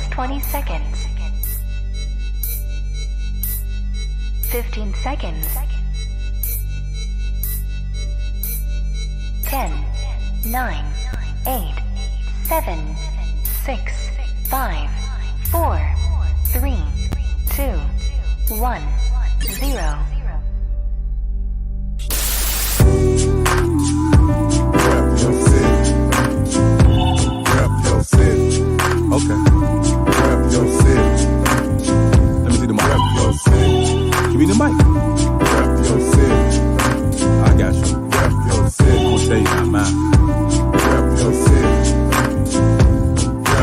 is 20 seconds. 15 seconds. 10, 9, 8, 7, 6, 5, 4, 3, 2, 1, 0. Okay. Rep your city. Let me see the mic. Rep your city. Give me the mic. Rep your city. I got you. Rep your city. I'm gonna tell you not mine. Rep your city.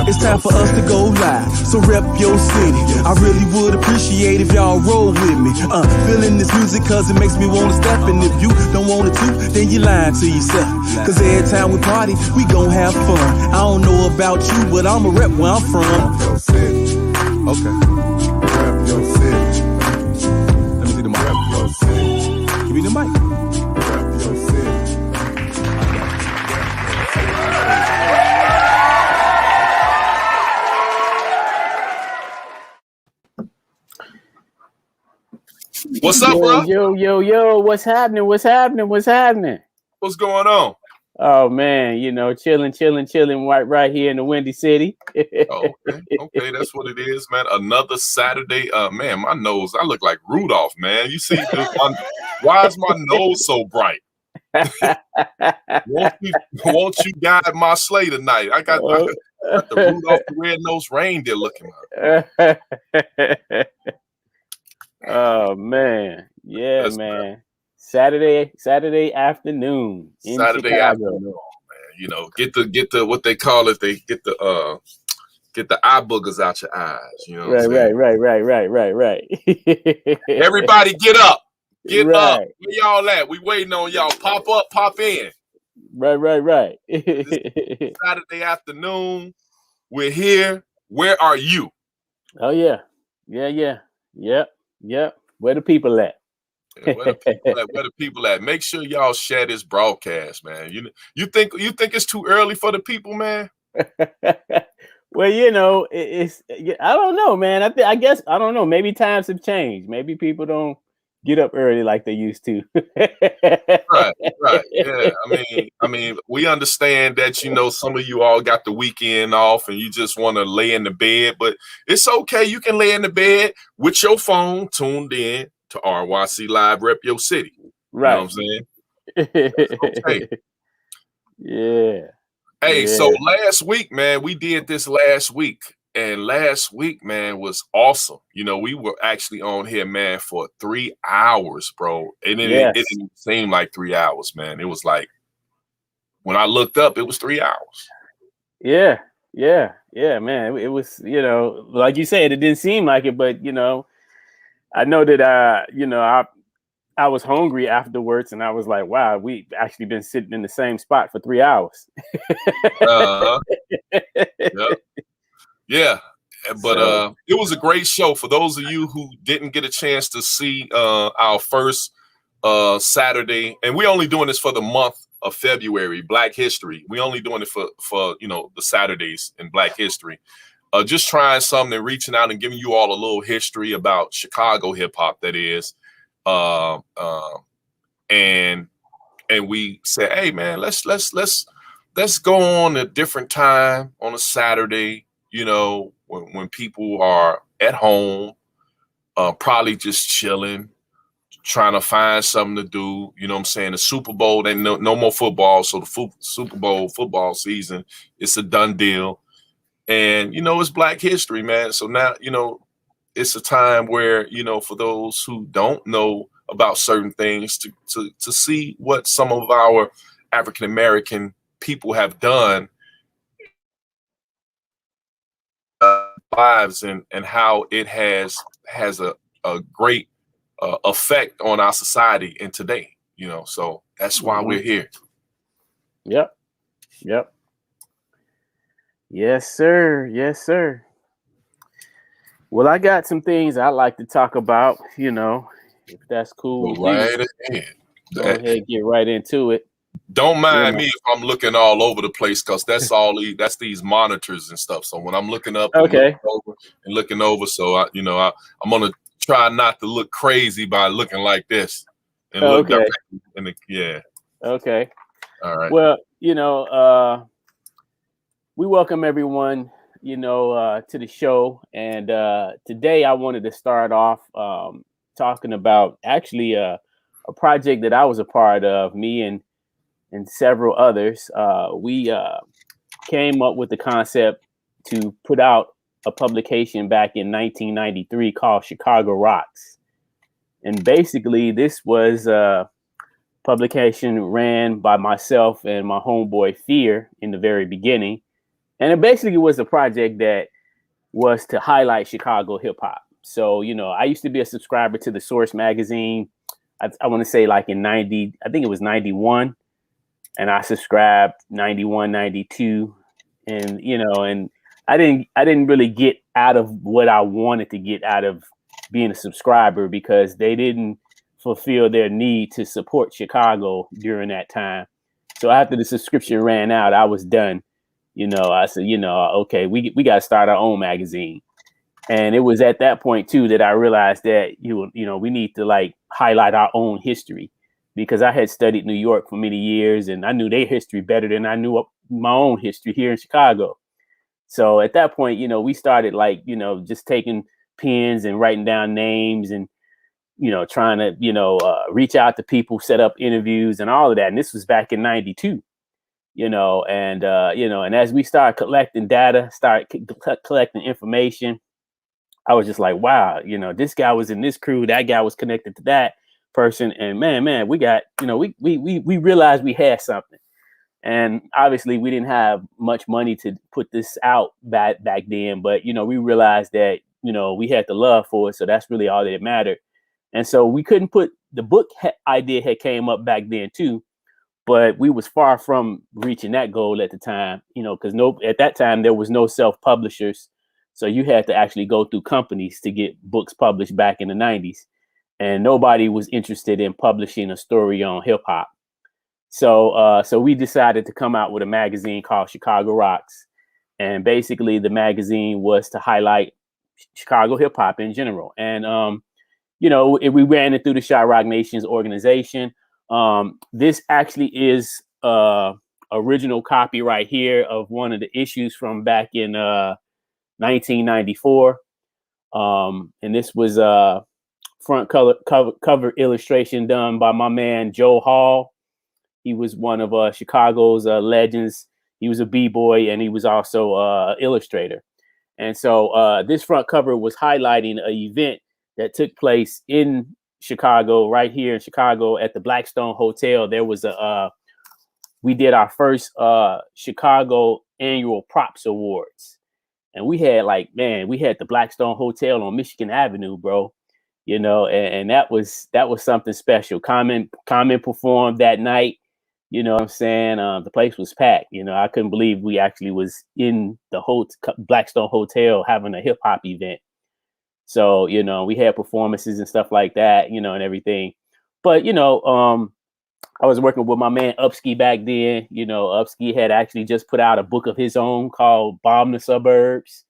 It's time for us to go live, so rep your city. I really would appreciate if y'all roll with me. Feeling this music cause it makes me wanna step. And if you don't want to, then you lying to yourself. Cause every time we party, we gon' have fun. I don't know about you, but I'ma rep where I'm from. Rep your city. Okay. Rep your city. Let me see the mic. Rep your city. Give me the mic. Rep your city. What's up, bro? Yo, what's happening? What's going on? Oh man, you know, chilling right here in the Windy City. Okay, that's what it is, man. Another Saturday. Man, my nose, I look like Rudolph, man. You see, why is my nose so bright? won't you guide my sleigh tonight? I got the Rudolph the Red-Nosed Reindeer looking up. Oh man, yeah, that's man. Saturday afternoon in Saturday Chicago. Afternoon, man. You know, get the what they call it. They get the eye boogers out your eyes. You know, Right. Everybody, get up, right. up. Where y'all at? We waiting on y'all. Pop up, pop in. Right. Saturday afternoon, we're here. Where are you? Oh yeah. Yep. Where the people at? Where the people at? Make sure y'all share this broadcast, man. You think it's too early for the people, man? Well, you know, it's I don't know, man. I guess I don't know. Maybe times have changed. Maybe people don't get up early like they used to. Right. Yeah. I mean, we understand that, you know, some of you all got the weekend off and you just want to lay in the bed, but it's okay. You can lay in the bed with your phone tuned in to RYC Live Rep Your City. Right. You know what I'm saying? Okay. Yeah. Hey, so last week, man, we did this last week. And last week, man, was awesome. You know, we were actually on here, man, for 3 hours, bro. And it didn't seem like 3 hours, man. It was like, when I looked up, it was 3 hours. Yeah, man. It was, you know, like you said, it didn't seem like it, but, you know, I know that, you know, I was hungry afterwards, and I was like, wow, we actually been sitting in the same spot for 3 hours. Yep. Yeah, but it was a great show. For those of you who didn't get a chance to see our first Saturday, and we're only doing this for the month of February, Black History. We're only doing it for you know, the Saturdays in Black History. Just trying something and reaching out and giving you all a little history about Chicago hip hop, that is. And we said, hey man, let's go on a different time on a Saturday. You know, when people are at home, probably just chilling, trying to find something to do. You know what I'm saying? The Super Bowl, and no more football. So the Super Bowl football season, it's a done deal. And, you know, it's Black History, man. So now, you know, it's a time where, you know, for those who don't know about certain things, to see what some of our African-American people have done lives, and how it has a great effect on our society in today, you know. So that's why we're here. Yep. Yes, sir. Well, I got some things I'd like to talk about, you know, if that's cool. Go right ahead. Go ahead, get right into it. Don't mind know. me if I'm looking all over the place, because that's these monitors and stuff. So when I'm looking up and Okay. looking over, so I'm gonna try not to look crazy by looking like this and look Okay. directly in the, yeah. Okay. All right. Well, we welcome everyone, to the show. And today I wanted to start off talking about actually a project that I was a part of, me and several others. We came up with the concept to put out a publication back in 1993 called Chicago Rocks. And basically, this was a publication ran by myself and my homeboy Fear in the very beginning. And it basically was a project that was to highlight Chicago hip hop. So, I used to be a subscriber to the Source magazine. I want to say like in 90, I think it was 91. And I subscribed 91, 92. And, and I didn't really get out of what I wanted to get out of being a subscriber, because they didn't fulfill their need to support Chicago during that time. So after the subscription ran out, I was done. I said, okay, we got to start our own magazine. And it was at that point too that I realized that we need to like highlight our own history, because I had studied New York for many years and I knew their history better than I knew my own history here in Chicago. So at that point, we started like, just taking pens and writing down names and, trying to, reach out to people, set up interviews and all of that. And this was back in 92. And as we started collecting data, collecting information, I was just like, wow, this guy was in this crew, that guy was connected to that person. And man, we got, we realized we had something. And obviously we didn't have much money to put this out back then, but, we realized that, we had the love for it. So that's really all that mattered. And so we couldn't put the book idea had came up back then too. But we was far from reaching that goal at the time, because at that time there was no self-publishers. So you had to actually go through companies to get books published back in the 90s. And nobody was interested in publishing a story on hip hop. So we decided to come out with a magazine called Chicago Rocks. And basically the magazine was to highlight Chicago hip hop in general. And, we ran it through the Shot Rock Nations organization. This actually is original copy right here of one of the issues from back in 1994. And this was front cover illustration done by my man Joe Hall. He was one of Chicago's legends. He was a b-boy and he was also an illustrator. And so this front cover was highlighting an event that took place in Chicago, right here in Chicago at the Blackstone Hotel. There was we did our first Chicago annual props awards. And we had the Blackstone Hotel on Michigan Avenue, bro, and that was something special. Common performed that night. You know what I'm saying? The place was packed. I couldn't believe we actually was in the Blackstone Hotel having a hip hop event. So, we had performances and stuff like that, and everything. But, I was working with my man Upski back then. Upski had actually just put out a book of his own called Bomb the Suburbs,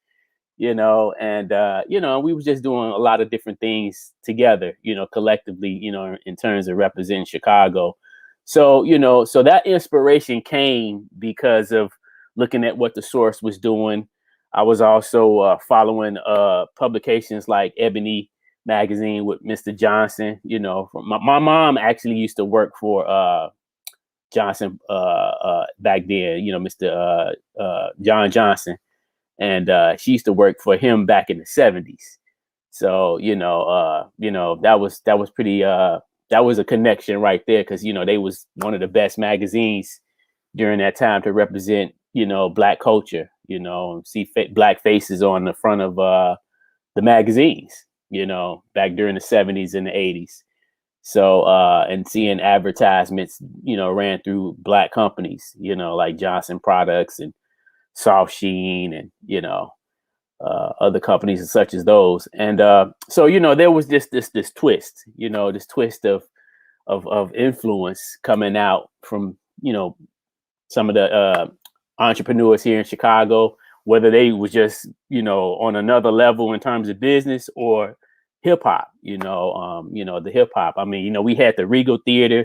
and, we were just doing a lot of different things together, collectively, in terms of representing Chicago. So, so that inspiration came because of looking at what the Source was doing. I was also following publications like Ebony magazine with Mr. Johnson. My mom actually used to work for Johnson back then, Mr. John Johnson. And she used to work for him back in the 70s. So, that was pretty, that was a connection right there. Cause, they was one of the best magazines during that time to represent, Black culture, see Black faces on the front of the magazines, back during the 70s and the 80s. So, and seeing advertisements, ran through Black companies, like Johnson Products and Soft Sheen and, other companies such as those. And so, there was this twist, this twist of influence coming out from you know, some of the entrepreneurs here in Chicago, whether they was just, you know, on another level in terms of business or hip hop, you know, the hip hop. I mean, you know, we had the Regal Theater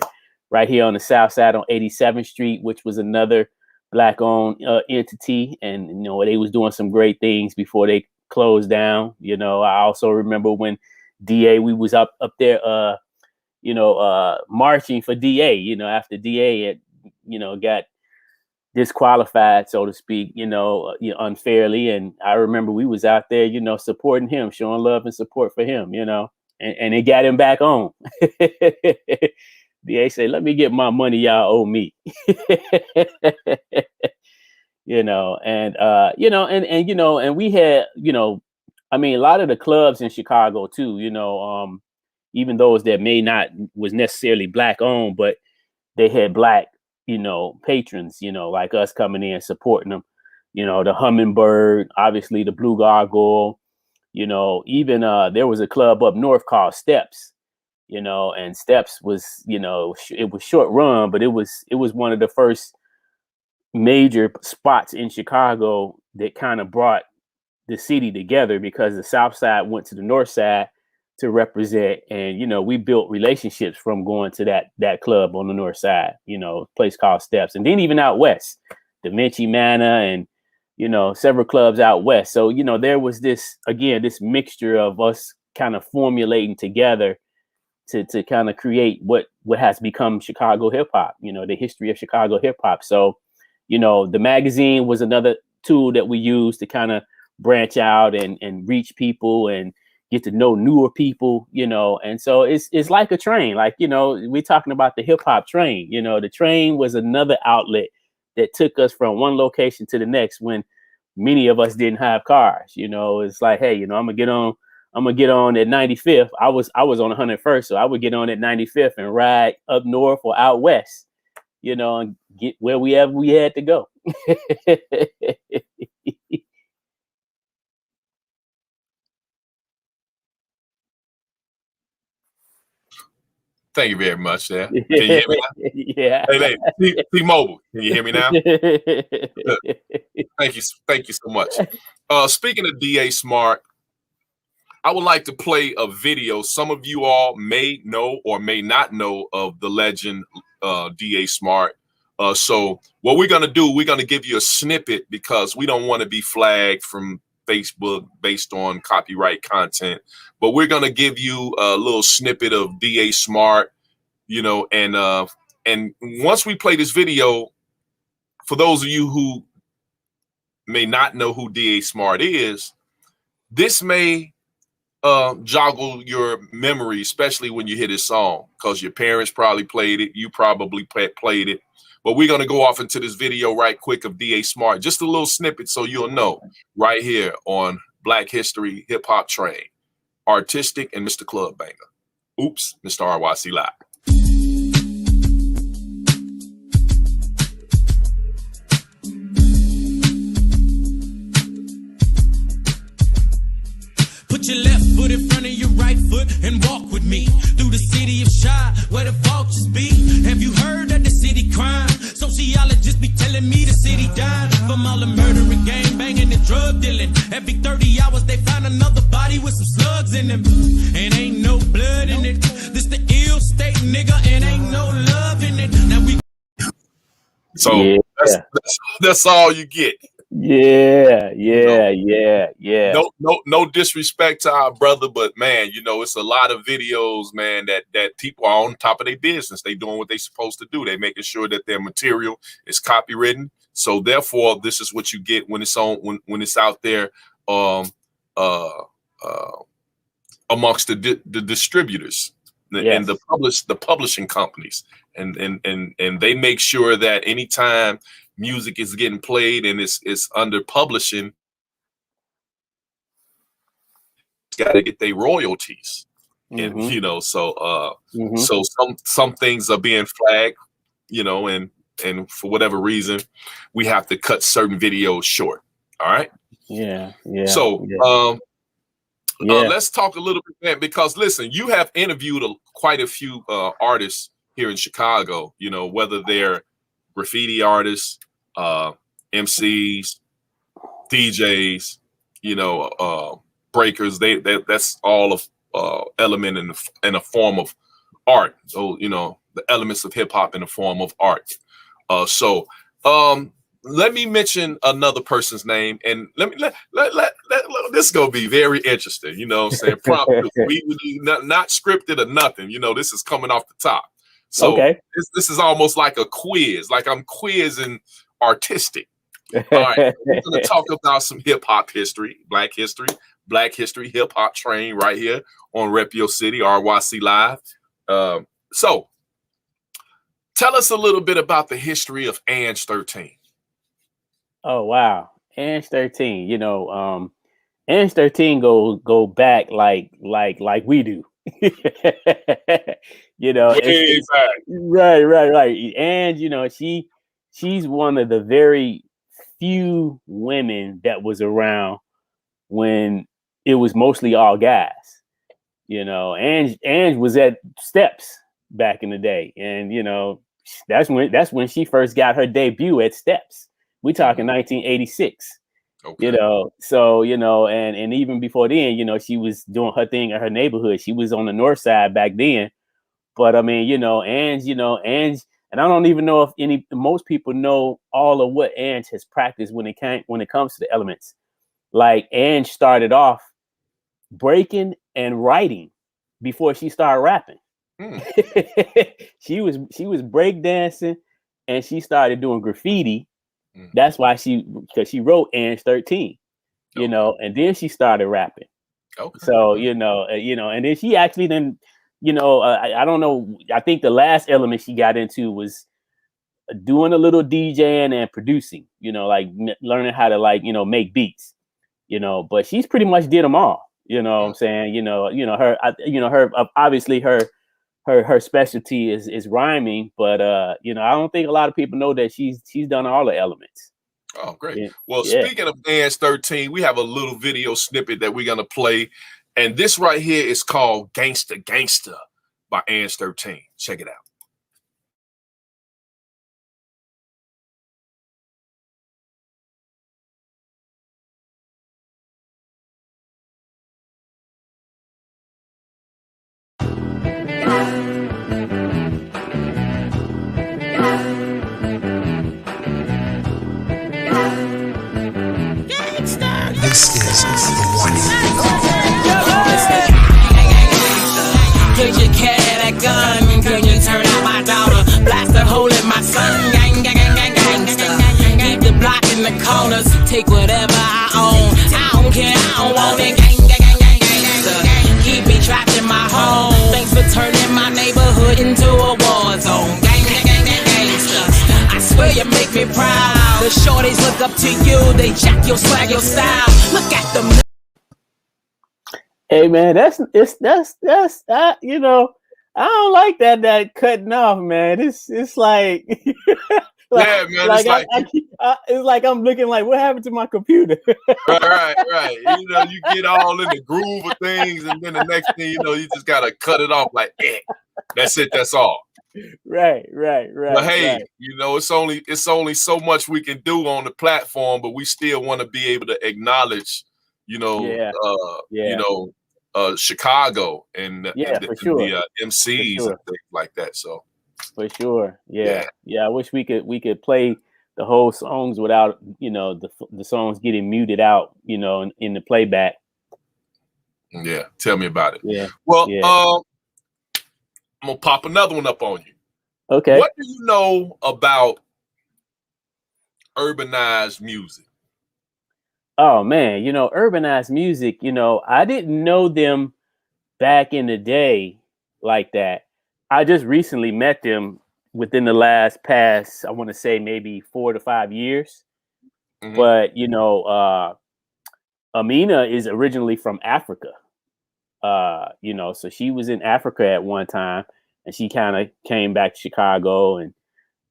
right here on the South Side on 87th Street, which was another Black owned entity. And, you know, they was doing some great things before they closed down. You know, I also remember when DA, we was up there, marching for DA, you know, after DA had, you know, got disqualified, so to speak, unfairly. And I remember we was out there, you know, supporting him, showing love and support for him, you know, and it got him back on. DA said, let me get my money y'all owe me. And we had, I mean, a lot of the clubs in Chicago too, even those that may not was necessarily Black owned, but they had Black, patrons, like us coming in supporting them, the Hummingbird, obviously the Blue Gargoyle, even there was a club up north called Steps, and Steps was, it was short run, but it was one of the first major spots in Chicago that kind of brought the city together, because the South Side went to the North Side to represent, and we built relationships from going to that club on the North Side, a place called Steps, and then even out west, Da Vinci Manor, and several clubs out west. So there was this mixture of us kind of formulating together to kind of create what has become Chicago hip hop, the history of Chicago hip hop. So the magazine was another tool that we used to kind of branch out and reach people and get to know newer people, and so it's like a train, like, we're talking about the hip hop train, the train was another outlet that took us from one location to the next when many of us didn't have cars. It's like, hey, I'm gonna get on at 95th. I was on 101st, so I would get on at 95th and ride up north or out west, and get wherever we had to go. Thank you very much there. Can you hear me now? Yeah. Hey, T-Mobile, can you hear me now? Thank you so much. Speaking of DA Smart, I would like to play a video. Some of you all may know or may not know of the legend DA Smart. So what we're going to do, we're going to give you a snippet, because we don't want to be flagged from Facebook based on copyright content, but we're going to give you a little snippet of DA Smart, and once we play this video, for those of you who may not know who DA Smart is, this may joggle your memory, especially when you hear this song, because your parents probably played it, you probably played it. But we're going to go off into this video right quick of DA Smart, just a little snippet so you'll know, right here on Black History Hip Hop Train, Artistic and Mr. Club Banger. Oops, Mr. RYC Live. Put your left foot in front of your right foot and walk with me through the city of Chi, where the vultures be. Have you heard of the city crime? Sociologists be telling me the city died from all the murdering, gang banging, and drug dealing. Every 30 hours they find another body with some slugs in them, and ain't no blood in it. This the ill state, nigga, and ain't no love in it. Now we. So yeah. that's all you get. Yeah. No disrespect to our brother, but man, it's a lot of videos, man, that people are on top of their business. They doing what they supposed to do. They making sure that their material is copywritten. So therefore, this is what you get when it's on when it's out there amongst the distributors and the publishing companies, and they make sure that anytime music is getting played and it's under publishing, it's got to get their royalties. Mm-hmm. And so some things are being flagged, and for whatever reason we have to cut certain videos short. All right. So let's talk a little bit, man, because listen, you have interviewed quite a few artists here in Chicago, whether they're graffiti artists, MCs, DJs, breakers. That's all of element in a form of art. So the elements of hip hop in the form of art. So let me mention another person's name, and let this gonna be very interesting. You know what I'm saying? Prompt. we not scripted or nothing. This is coming off the top. So okay. This is almost like a quiz, like I'm quizzing artistic. All right, we're gonna talk about some hip hop history, Black history, hip hop train right here on Rep Your City, RYC Live. So tell us a little bit about the history of Ange 13. Oh wow, Ange 13. Ange 13 go back like we do. Way back. Right. And she's one of the very few women that was around when it was mostly all guys. Ange was at Steps back in the day, and that's when she first got her debut at Steps. We talking 1986. Okay. So and even before then, she was doing her thing in her neighborhood. She was on the north side back then. But I mean, Ange, and I don't even know if most people know all of what Ange has practiced when it comes to the elements. Like Ange started off breaking and writing before she started rapping. She was breakdancing, and she started doing graffiti. That's why because she wrote Ange 13, and then she started rapping. Okay. So, and then she actually then, I don't know. I think the last element she got into was doing a little DJing and producing, like learning how to make beats, but she's pretty much did them all, what I'm saying? Her obviously her specialty is rhyming, but I don't think a lot of people know that she's done all the elements. Oh, great. Yeah. Well, speaking of Ange 13, we have a little video snippet that we're gonna play, and this right here is called Gangsta Gangsta by Ange 13. Check it out. This is the one. Could you carry that gun? Could you turn out my daughter? Blast a hole in my son. Gang, gang, gang, gang, gangsta. Keep the block in the corners. Take whatever I own. I don't care, I don't want it. Gang, gang, gang, gang, gangsta. Keep me trapped in my home. Thanks for turning my neighborhood into a war zone. Gang, gang, gang, gang, gangsta. I swear you make me proud. The shorties look up to you. They jack your swag, your style. Look at them. Hey man, that's I don't like that cutting off, man. It's like, yeah, man. It's like I'm looking like, what happened to my computer? Right. You get all in the groove of things, and then the next thing you just gotta cut it off like, that's it. That's all. Right. But hey, it's only so much we can do on the platform, but we still want to be able to acknowledge, Chicago and the MCs and things like that. So for sure, yeah. I wish we could play the whole songs without the songs getting muted out, in the playback. Yeah, tell me about it. Yeah. Well, I'm gonna pop another one up on you. Okay. What do you know about urbanized music? Oh man, urbanized music, I didn't know them back in the day like that. I just recently met them within the past, I want to say maybe 4 to 5 years. Mm-hmm. But, Amina is originally from Africa. So she was in Africa at one time, and she kind of came back to Chicago and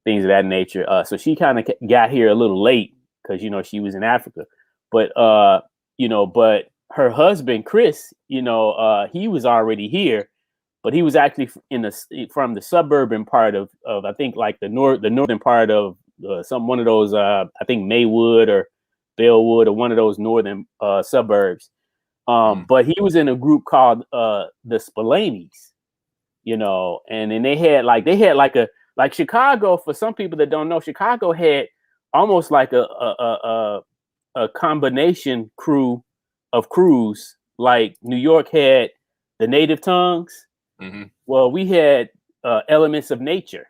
things of that nature. So she kind of got here a little late because, she was in Africa. But, but her husband, Chris, he was already here, but he was actually from the suburban part of I think like the northern part of one of those, I think Maywood or Bellwood or one of those northern suburbs. But he was in a group called the Spillaneys, you know, and then they had like Chicago. For some people that don't know, Chicago had almost like a combination crew of crews, like New York had the Native Tongues. Well, we had Elements of Nature.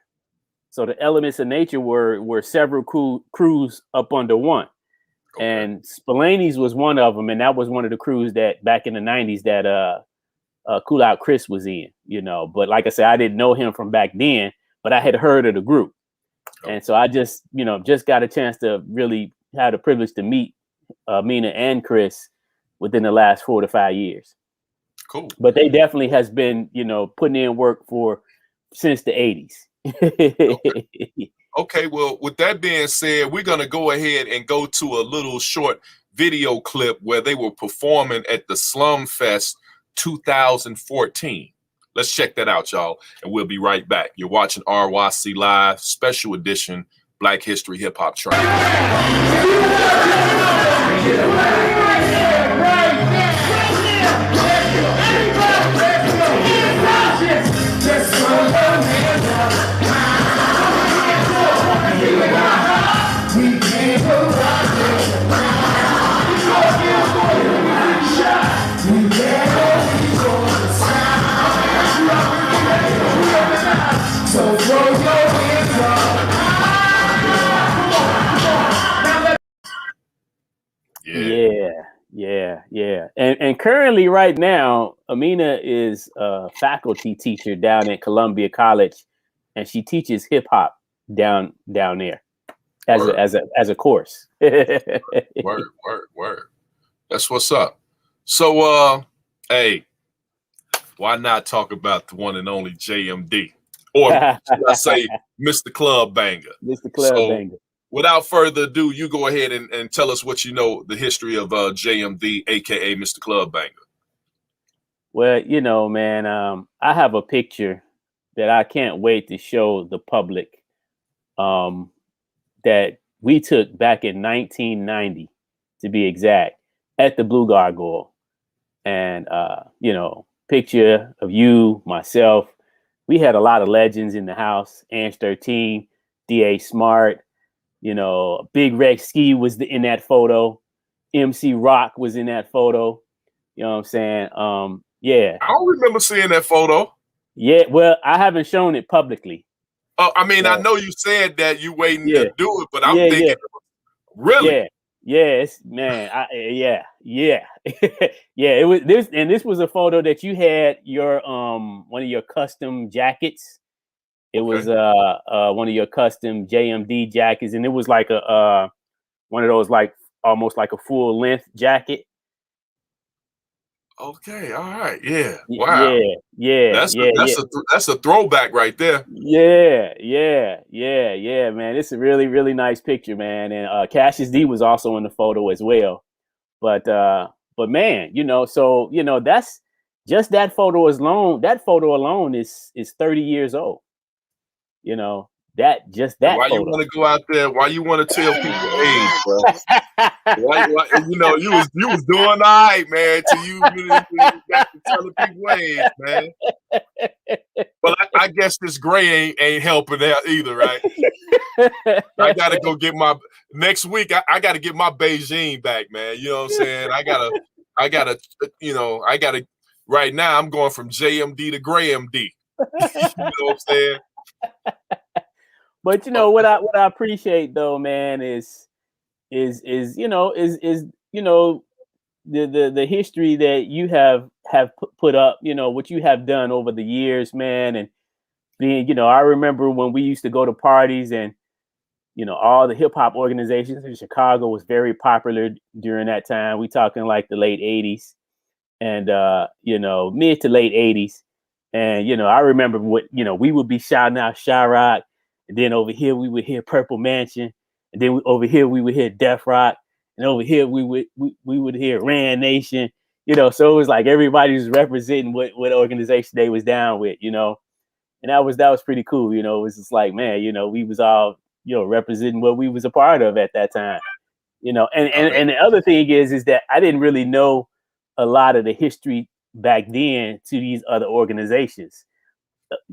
So the Elements of Nature were several crews up under one. Okay. And Spillaneys was one of them, and that was one of the crews that back in the 90s that Cool Out Chris was in, you know. But like I said, I didn't know him from back then, but I had heard of the group. Okay. And so I just got a chance to really have the privilege to meet Mina and Chris within the last 4 to 5 years. Cool. But they definitely has been, putting in work since the 80s. Okay, well, with that being said, we're going to go ahead and go to a little short video clip where they were performing at the Slum Fest 2014. Let's check that out, y'all, and we'll be right back. You're watching RYC Live, special edition, Black History Hip Hop Track. Yeah. And currently right now, Amina is a faculty teacher down at Columbia College, and she teaches hip hop down there as a course. Word. That's what's up. So hey, why not talk about the one and only JMD? Or should I say Mr. Club Banger? Mr. Club Banger. Without further ado, you go ahead and tell us what you know, the history of JMD, aka Mr. Club Banger. Well, man, I have a picture that I can't wait to show the public that we took back in 1990, to be exact, at the Blue Gargoyle. And, picture of you, myself. We had a lot of legends in the house. Ange 13, D.A. Smart. Big Rex Ski was in that photo. MC Rock was in that photo. You know what I'm saying? Yeah. I don't remember seeing that photo. Yeah, well, I haven't shown it publicly. Oh, I mean, I know you said that you waiting to do it, but I'm thinking, really? Yeah, yeah. It was this, and this was a photo that you had your one of your custom jackets. It was one of your custom JMD jackets, and it was like a one of those like almost like a full length jacket. Okay, all right, yeah, wow, yeah. That's a throwback right there. Yeah, man. It's a really, really nice picture, man. And Cassius D was also in the photo as well. But man, so that's just that photo alone. That photo alone is 30 years old. That why photo. You want to go out there? Why you want to tell people age, bro? why, you was doing all right, man, till you got to telling people age, man. But I guess this gray ain't helping out either, right? I gotta go get my next week. I gotta get my Beijing back, man. You know what I'm saying? I gotta right now I'm going from JMD to Gray MD. You know what I'm saying? But what I appreciate though, man, is the history that you have put up, what you have done over the years, man. And being, I remember when we used to go to parties and, all the hip hop organizations in Chicago was very popular during that time. We talking like the late 80s and, mid to late 80s. And, I remember what, we would be shouting out Chirac. And then over here, we would hear Purple Mansion. And then over here, we would hear Death Rock. And over here, we would hear Ran Nation. So it was like everybody was representing what organization they was down with, And that was pretty cool. It was just like, man, we was all representing what we was a part of at that time. And Okay. and the other thing is that I didn't really know a lot of the history back then to these other organizations,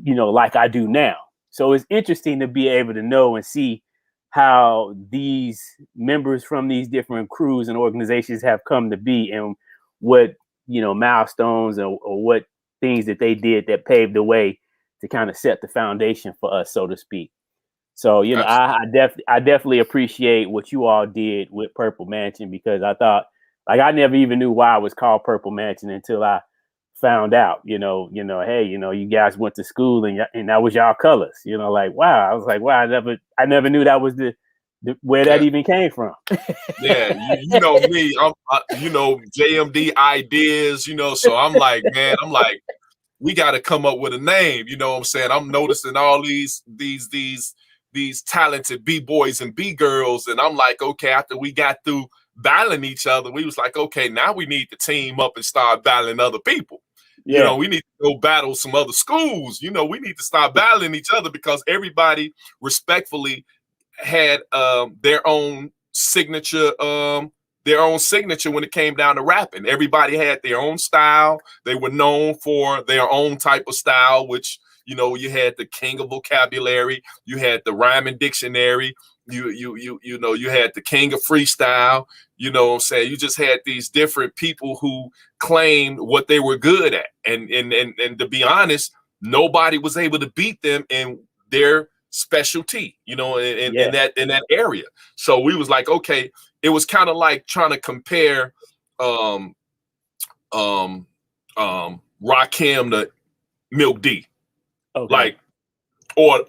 like I do now. So it's interesting to be able to know and see how these members from these different crews and organizations have come to be, and what milestones or what things that they did that paved the way to kind of set the foundation for us, so to speak. So I definitely appreciate what you all did with Purple Mansion, because I thought, like, I never even knew why it was called Purple Mansion until I found out, hey, you guys went to school and that was y'all colors, like, wow. I was like, wow, I never knew that was the where that even came from. Yeah, you know me, JMD ideas, so I'm like, man, we got to come up with a name, you know what I'm saying? I'm noticing all these talented B-boys and B-girls, and I'm like, okay, after we got through battling each other, we was like, okay, now we need to team up and start battling other people. Yeah. We need to go battle some other schools. We need to start battling each other, because everybody respectfully had their own signature when it came down to rapping. Everybody had their own style. They were known for their own type of style, which, you had the king of vocabulary, you had the rhyming dictionary, you had the king of freestyle, you know what I'm saying? You just had these different people who claimed what they were good at. And to be honest, nobody was able to beat them in their specialty, in that area. So we was like, okay, it was kind of like trying to compare Rakim to Milk D. Okay. Like, or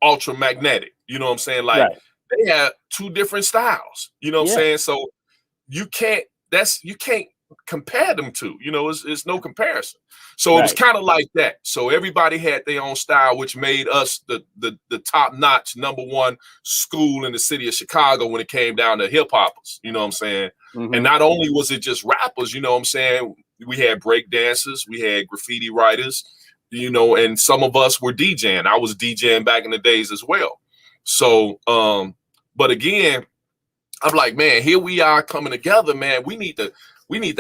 Ultra Magnetic. You know what I'm saying? Like, right. They have two different styles. You know what I'm saying? So you can't compare them two. It's no comparison. So it was kind of like that. So everybody had their own style, which made us the top-notch #1 school in the city of Chicago when it came down to hip hoppers. You know what I'm saying? Mm-hmm. And not only was it just rappers, you know what I'm saying? We had break dancers, we had graffiti writers, and some of us were DJing. I was DJing back in the days as well. So, but again, I'm like, man, here we are coming together, man. We need to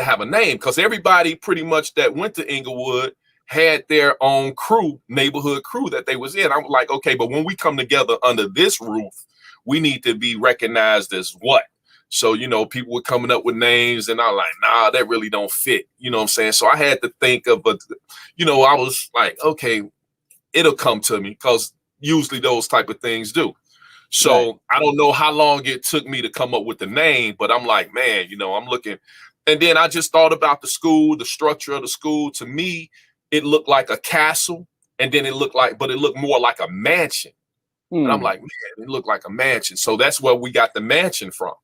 have a name, because everybody pretty much that went to Inglewood had their own crew, neighborhood crew that they was in. I'm like, okay, but when we come together under this roof, we need to be recognized as what? So, people were coming up with names, and I'm like, nah, that really don't fit. You know what I'm saying? So I had to think of I was like, okay, it'll come to me, because usually those type of things do. So I don't know how long it took me to come up with the name, but I'm like, man, I'm looking. And then I just thought about the school, the structure of the school. To me, it looked like a castle, and then it looked more like a mansion. And I'm like, man, it looked like a mansion. So that's where we got the mansion from.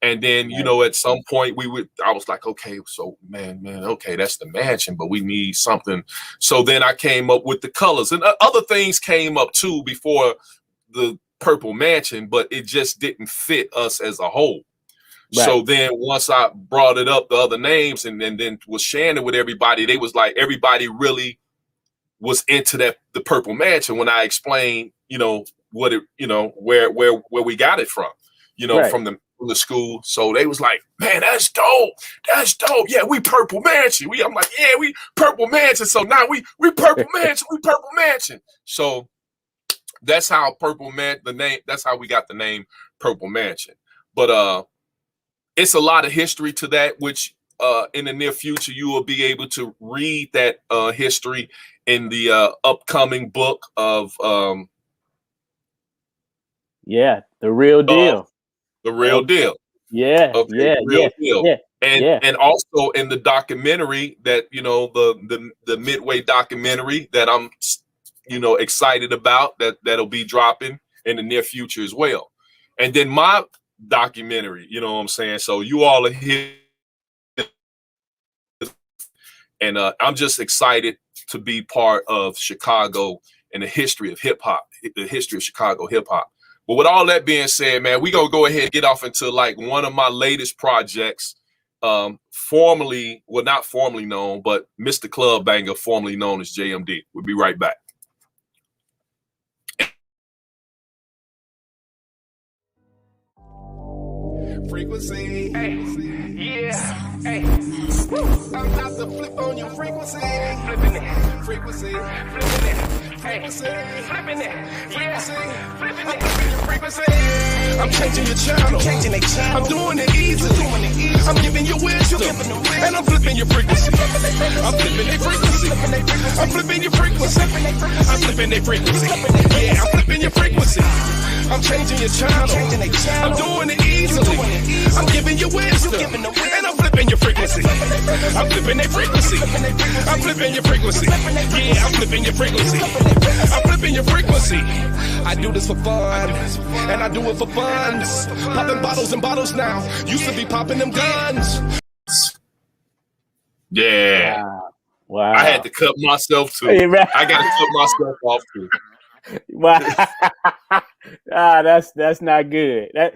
And then, at some point I was like, okay, so man, okay, that's the mansion, but we need something. So then I came up with the colors, and other things came up too before the Purple Mansion, but it just didn't fit us as a whole. Right. So then once I brought it up, the other names, and then was sharing it with everybody, they was like, everybody really was into the Purple Mansion when I explained, what it, where we got it from, from the school. So they was like, man, that's dope. That's dope. Yeah, we Purple Mansion. I'm like, yeah, we Purple Mansion. So now we Purple Mansion. We Purple Mansion. So that's how that's how we got the name Purple Mansion. But it's a lot of history to that, which in the near future you will be able to read that history in the upcoming book of The Real Deal. The Real Deal. Yeah. Okay, Real Deal. Yeah. And also in the documentary that, the Midway documentary that I'm excited about, that'll be dropping in the near future as well. And then my documentary, you know what I'm saying? So you all are here, and I'm just excited to be part of Chicago and the history of hip hop, the history of Chicago hip hop. But with all that being said, man, we gonna go ahead and get off into like one of my latest projects, not formally known, but Mr. Club Banger, formerly known as JMD. We'll be right back. Frequency. Hey. Yeah. Hey. I'm about to flip on your frequency. Flipping it. Frequency. Flipping it. Frequency. Flipping it. Yeah. Flipping it. Flipping your frequency. I'm changing your channel. I'm doing it easily. I'm giving you wisdom. And I'm flipping your frequency. I'm flipping their frequency. I'm flipping your frequency. I'm flipping their frequency. Yeah, I'm flipping your frequency. I'm changing your channel. I'm doing it easily. I'm giving you wisdom. And I'm flipping your frequency. I'm flipping their frequency. I'm flipping your frequency. Yeah, I'm flipping your frequency. I'm flipping your frequency. I do this for fun. And I do it for fun. Popping bottles and bottles now. Used to be popping them guns. Yeah. Wow. I had to cut myself too. Hey, I got to cut myself off too. Wow. That's not good. Hey,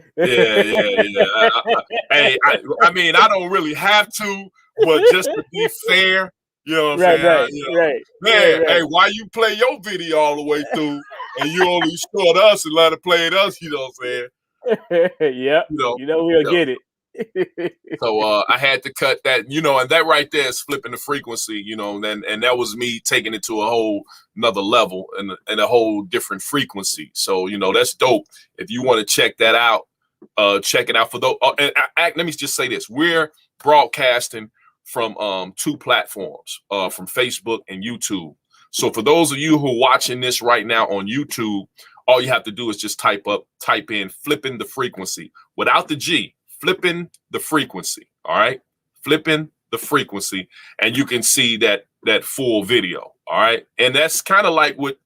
I mean, I don't really have to, but just to be fair, you know what I'm saying? Right. Man, hey, why you play your video all the way through and you only short us and let it play it us? You know what I'm saying? Yep. You know we'll get it. So I had to cut that, you know, and that right there is flipping the frequency, you know, and that was me taking it to a whole another level and a whole different frequency. So, you know, that's dope. If you want to check that out, check it out for those. Let me just say this. We're broadcasting from 2 platforms, from Facebook and YouTube. So for those of you who are watching this right now on YouTube, all you have to do is just type in flipping the frequency without the G. Flipping the frequency, all right? Flipping the frequency, and you can see that full video, all right? And that's kind of like with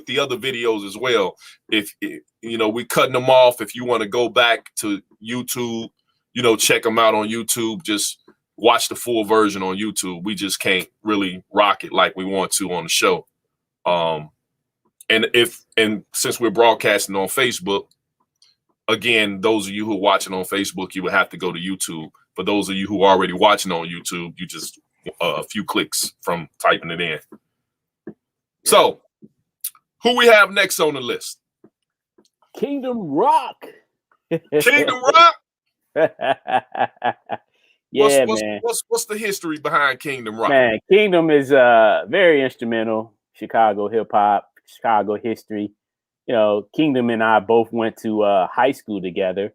the other videos as well. If you know, we cutting them off. If you want to go back to YouTube, you know, check them out on YouTube. Just watch the full version on YouTube. We just can't really rock it like we want to on the show. And since we're broadcasting on Facebook, again, those of you who are watching on Facebook, you would have to go to YouTube. For those of you who are already watching on YouTube, you just a few clicks from typing it in. So, who we have next on the list? Kingdom Rock. Kingdom Rock? Yeah, man. What's the history behind Kingdom Rock? Man, Kingdom is very instrumental. Chicago hip hop, Chicago history. You know, Kingdom and I both went to high school together,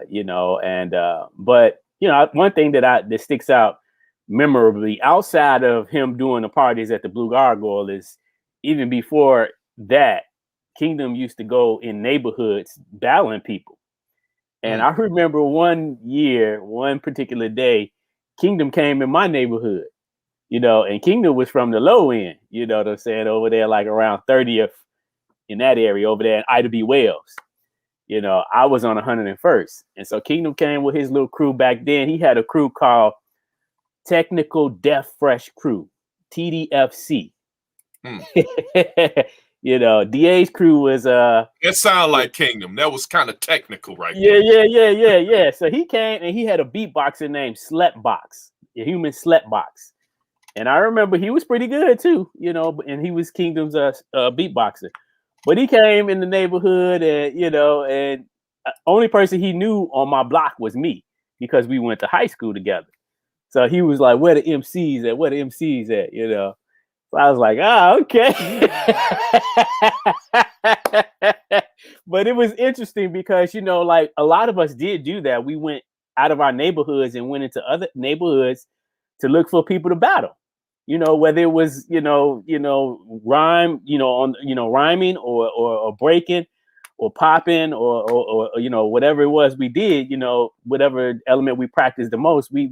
you know, and but, you know, one thing that sticks out memorably outside of him doing the parties at the Blue Gargoyle is even before that, Kingdom used to go in neighborhoods battling people. And I remember one particular day, Kingdom came in my neighborhood, you know, and Kingdom was from the low end, you know what I'm saying, over there like around 30th. In that area over there in Ida B. Wells. You know, I was on 101st. And so Kingdom came with his little crew back then. He had a crew called Technical Death Fresh Crew, TDFC. You know, DA's crew was That sounded like Kingdom. That was kind of technical, right? Yeah. So he came and he had a beatboxer named Sleptbox, a human Sleptbox. And I remember he was pretty good too, you know, and he was Kingdom's beatboxer. But he came in the neighborhood and, you know, and only person he knew on my block was me because we went to high school together. So he was like, where the MCs at? Where the MCs at? You know? So I was like, okay. But it was interesting because, you know, like a lot of us did do that. We went out of our neighborhoods and went into other neighborhoods to look for people to battle. You know, whether it was, rhyme, rhyming or breaking or popping or you know, whatever it was we did, you know, whatever element we practiced the most, we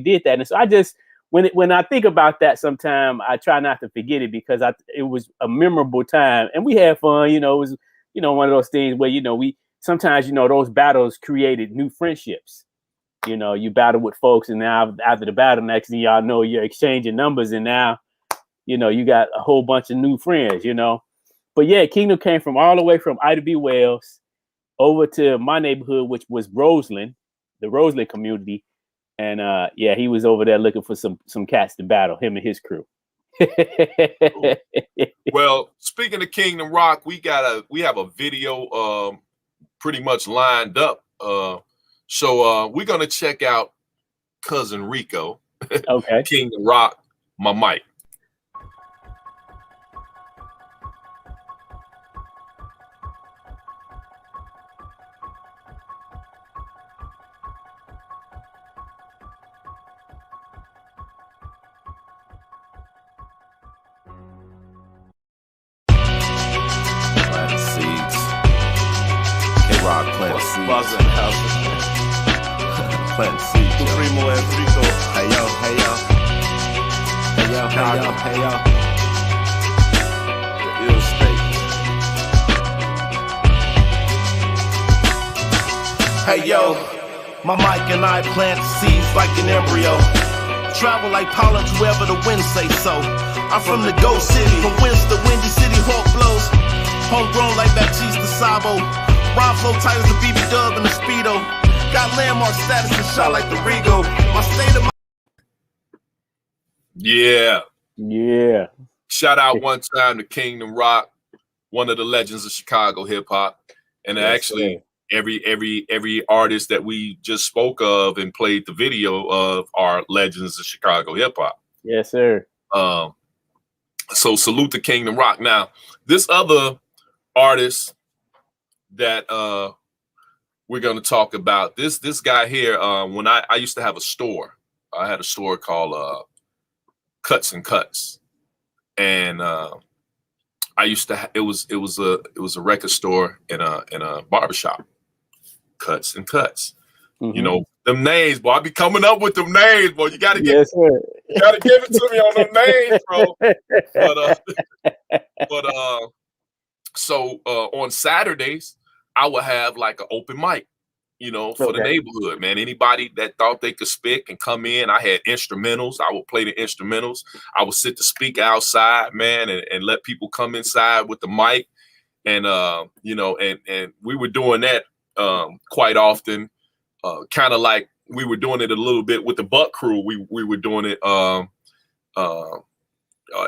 did that. And so I just, when I think about that sometime, I try not to forget it because it was a memorable time and we had fun, you know, it was, you know, one of those things where, you know, sometimes, you know, those battles created new friendships. You know, you battle with folks, and now after the battle, next thing y'all know, you're exchanging numbers, and now, you know, you got a whole bunch of new friends, you know. But yeah, Kingdom came from all the way from Ida B. Wells over to my neighborhood, which was Roseland, the Roseland community. And yeah, he was over there looking for some cats to battle, him and his crew. Well, speaking of Kingdom Rock, we have a video pretty much lined up. So we're gonna check out Cousin Rico, Okay. King of Rock, my mic. Planting seeds. K-Rock planting seeds. Planting seeds. Yo. Primo and Rico. Hey yo, hey yo. Hey yo, hey yo, hey yo. The ill state. Hey yo, my mic and I plant seeds like an embryo. Travel like pollen to wherever the wind say so. I'm from the Ghost City, from whence the windy city hawk blows. Homegrown like Baptiste Sabo. Rhyme flow tight as the BB Dub and the Speedo. Got landmark status and shot like the Rego. My state of mind. Yeah. Yeah. Shout out one time to Kingdom Rock, one of the legends of Chicago hip hop. And Yes, actually every artist that we just spoke of and played the video of are legends of Chicago hip hop. Yes, sir. So salute to Kingdom Rock. Now, this other artist that we're going to talk about, this guy here, when I used to have a store. I had a store called Cuts and Cuts. And I used to it was a record store in a barbershop. Cuts and Cuts. Mm-hmm. You know, them names, boy. I be coming up with them names, boy. You gotta get Yes, sir. you gotta give it to me on them names, bro. So on Saturdays, I would have like an open mic, you know, for the neighborhood, man. Anybody that thought they could spit can come in. I had instrumentals. I would play the instrumentals. I would sit the speaker outside, man, and let people come inside with the mic. And you know, and we were doing that quite often. Kind of like we were doing it a little bit with the Buck Crew. We were doing it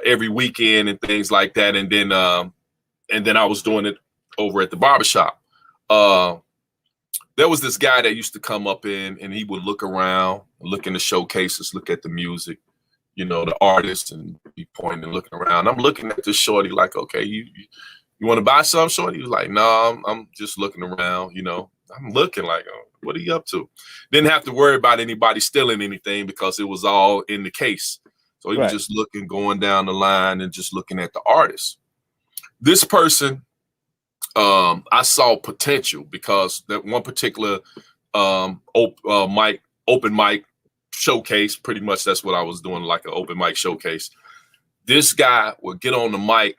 every weekend and things like that. And then I was doing it over at the barbershop. There was this guy that used to come up in and he would look around, look in the showcases, look at the music, you know, the artists, and be pointing and looking around. I'm looking at this shorty like, okay, you want to buy some, shorty? He was like, no, I'm just looking around, you know. I'm looking like, oh, what are you up to? Didn't have to worry about anybody stealing anything because it was all in the case. So he was just looking, going down the line and just looking at the artists. This person, I saw potential because that one particular open mic showcase, pretty much that's what I was doing, like an open mic showcase. This guy would get on the mic,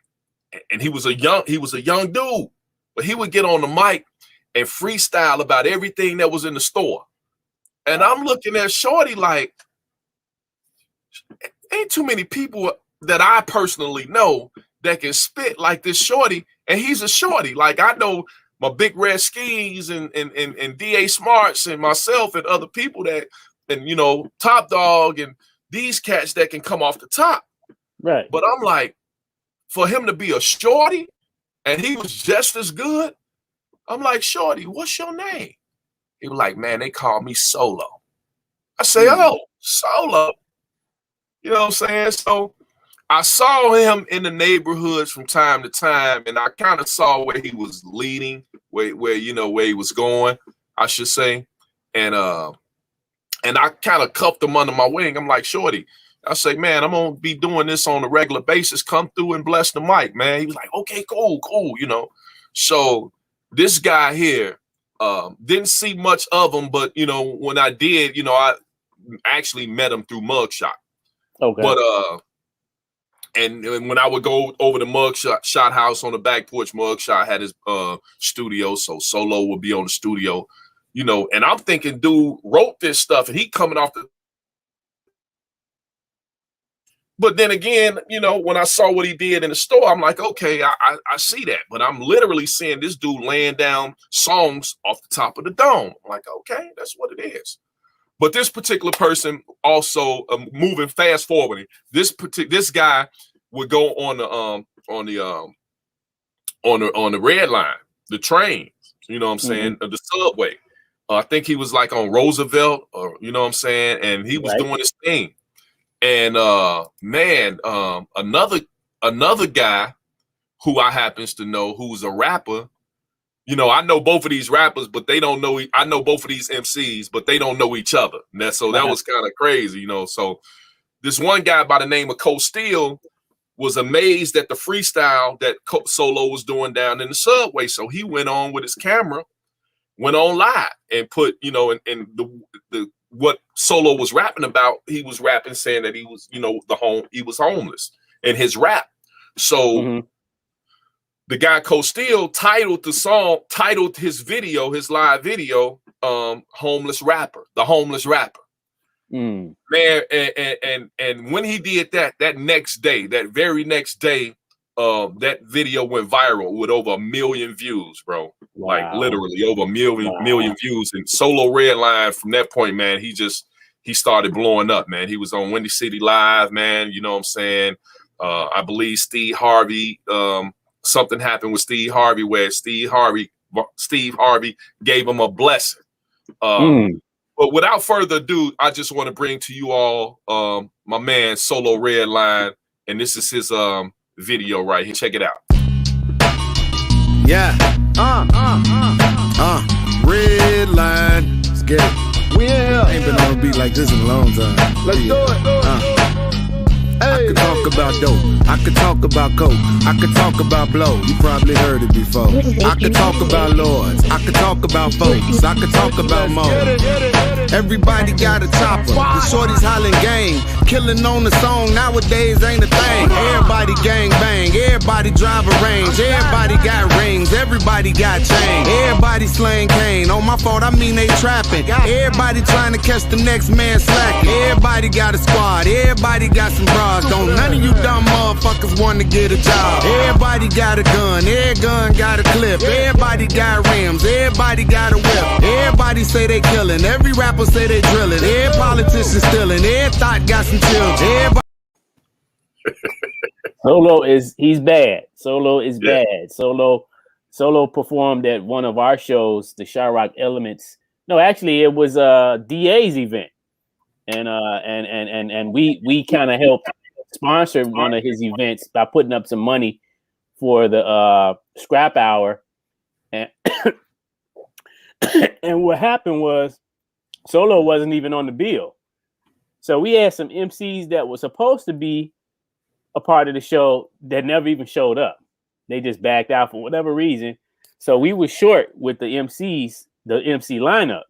and he was a young dude, but he would get on the mic and freestyle about everything that was in the store. And I'm looking at shorty like, ain't too many people that I personally know that can spit like this shorty, and he's a shorty. Like, I know my Big Red Skis and DA Smarts and myself and other people that, and you know, Top Dog and these cats that can come off the top. Right. But I'm like, for him to be a shorty and he was just as good, I'm like, shorty, what's your name? He was like, man, they call me Solo. I say, oh, Solo. You know what I'm saying? So I saw him in the neighborhoods from time to time, and I kind of saw where he was leading, where you know, where he was going, I should say. And I kind of cuffed him under my wing. I'm like, shorty, I say, man, I'm gonna be doing this on a regular basis. Come through and bless the mic, man. He was like, okay, cool, you know. So this guy here, didn't see much of him, but you know, when I did, you know, I actually met him through Mugshot. Okay. But and when I would go over to Mugshot house on the back porch, Mugshot had his studio, so Solo would be on the studio, you know. And I'm thinking, dude wrote this stuff, and he coming off the. But then again, you know, when I saw what he did in the store, I'm like, okay, I see that. But I'm literally seeing this dude laying down songs off the top of the dome. I'm like, okay, that's what it is. But this particular person also moving fast forwarding. This guy would go on the red line, the trains. You know what I'm saying? The subway. I think he was like on Roosevelt, or you know what I'm saying, and he was doing his thing. And another guy who I happens to know who's a rapper. You know, I know both of these rappers, but they don't know. I know both of these MCs, but they don't know each other. And so that was kind of crazy, you know. So this one guy by the name of Coach Steele was amazed at the freestyle that Solo was doing down in the subway. So he went on with his camera, went on live, and put, you know, and the what Solo was rapping about. He was rapping saying that he was, you know, he was homeless in his rap. So the guy Coach Steele titled his video, his live video, "Homeless Rapper," the homeless rapper. Man, and when he did that very next day, that video went viral with over 1 million views, bro. Wow. Like literally over 1 million views. And Solo Redline, from that point, man, he started blowing up, man. He was on Windy City Live, man. You know what I'm saying? I believe Steve Harvey, something happened with Steve Harvey where Steve Harvey gave him a blessing. But without further ado, I just want to bring to you all my man Solo Redline, and this is his video right here. Check it out. Yeah. Redline. Let's get it. We ain't been on a beat like this in a long time. Let's do it. I could talk about dope, I could talk about coke, I could talk about blow, you probably heard it before. I could talk about lords, I could talk about folks, I could talk about more. Everybody got a chopper, the shorties hollering gang, killing on the song nowadays ain't a thing. Everybody gang bang, everybody drive a range, everybody got rings, everybody got chain, everybody slang cane. On my fault, I mean they trapping, everybody trying to catch the next man slacking. Everybody got a squad, everybody got some bras. Don't none of you dumb motherfuckers want to get a job. Everybody got a gun, every gun got a clip. Everybody got rims, everybody got a whip. Everybody say they killing, every rapper say they drilling. Every politician stealing, every thought got some children. He's bad. Solo is bad. Solo performed at one of our shows, the Chiraq Elements. No, actually it was DA's event. And we kind of helped sponsor one of his events by putting up some money for the scrap hour. And and what happened was Solo wasn't even on the bill. So we had some MCs that were supposed to be a part of the show that never even showed up. They just backed out for whatever reason. So we were short with the MCs, the MC lineup.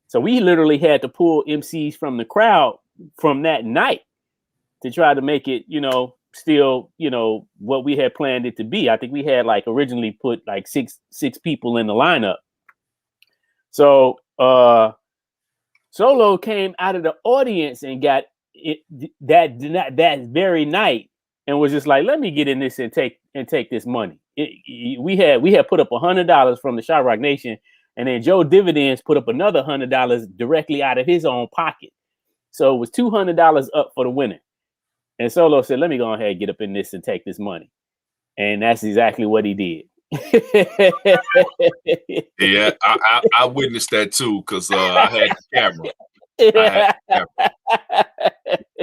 So we literally had to pull MCs from the crowd from that night to try to make it, you know, still, you know, what we had planned it to be. I think we had like originally put like six people in the lineup. So Solo came out of the audience and got it that very night and was just like, let me get in this and take this money. We had put up $100 from the Chiraq Nation. And then Joe Dividends put up another $100 directly out of his own pocket. So it was $200 up for the winner. And Solo said, let me go ahead and get up in this and take this money. And that's exactly what he did. Yeah, I witnessed that too, because I had the camera.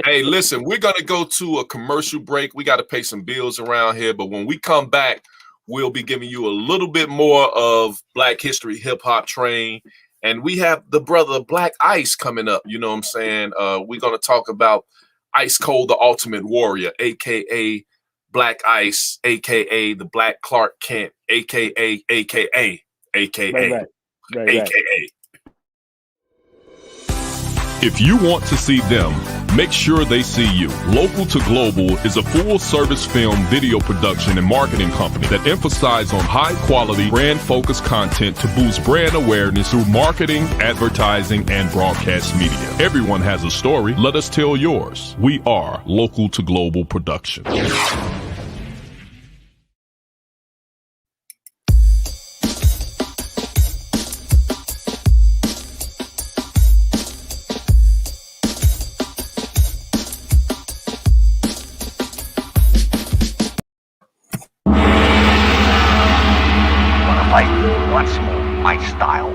Hey, listen, we're going to go to a commercial break. We got to pay some bills around here. But when we come back, we'll be giving you a little bit more of Black History Hip Hop Train. And we have the brother Black Ice coming up. You know what I'm saying? We're going to talk about Ice Cold, the Ultimate Warrior, a.k.a. Black Ice, a.k.a. the Black Clark Kent, a.k.a. a.k.a. If you want to see them, make sure they see you. Local to Global is a full-service film video production and marketing company that emphasizes on high-quality, brand-focused content to boost brand awareness through marketing, advertising, and broadcast media. Everyone has a story. Let us tell yours. We are Local to Global Production. Once more, my style.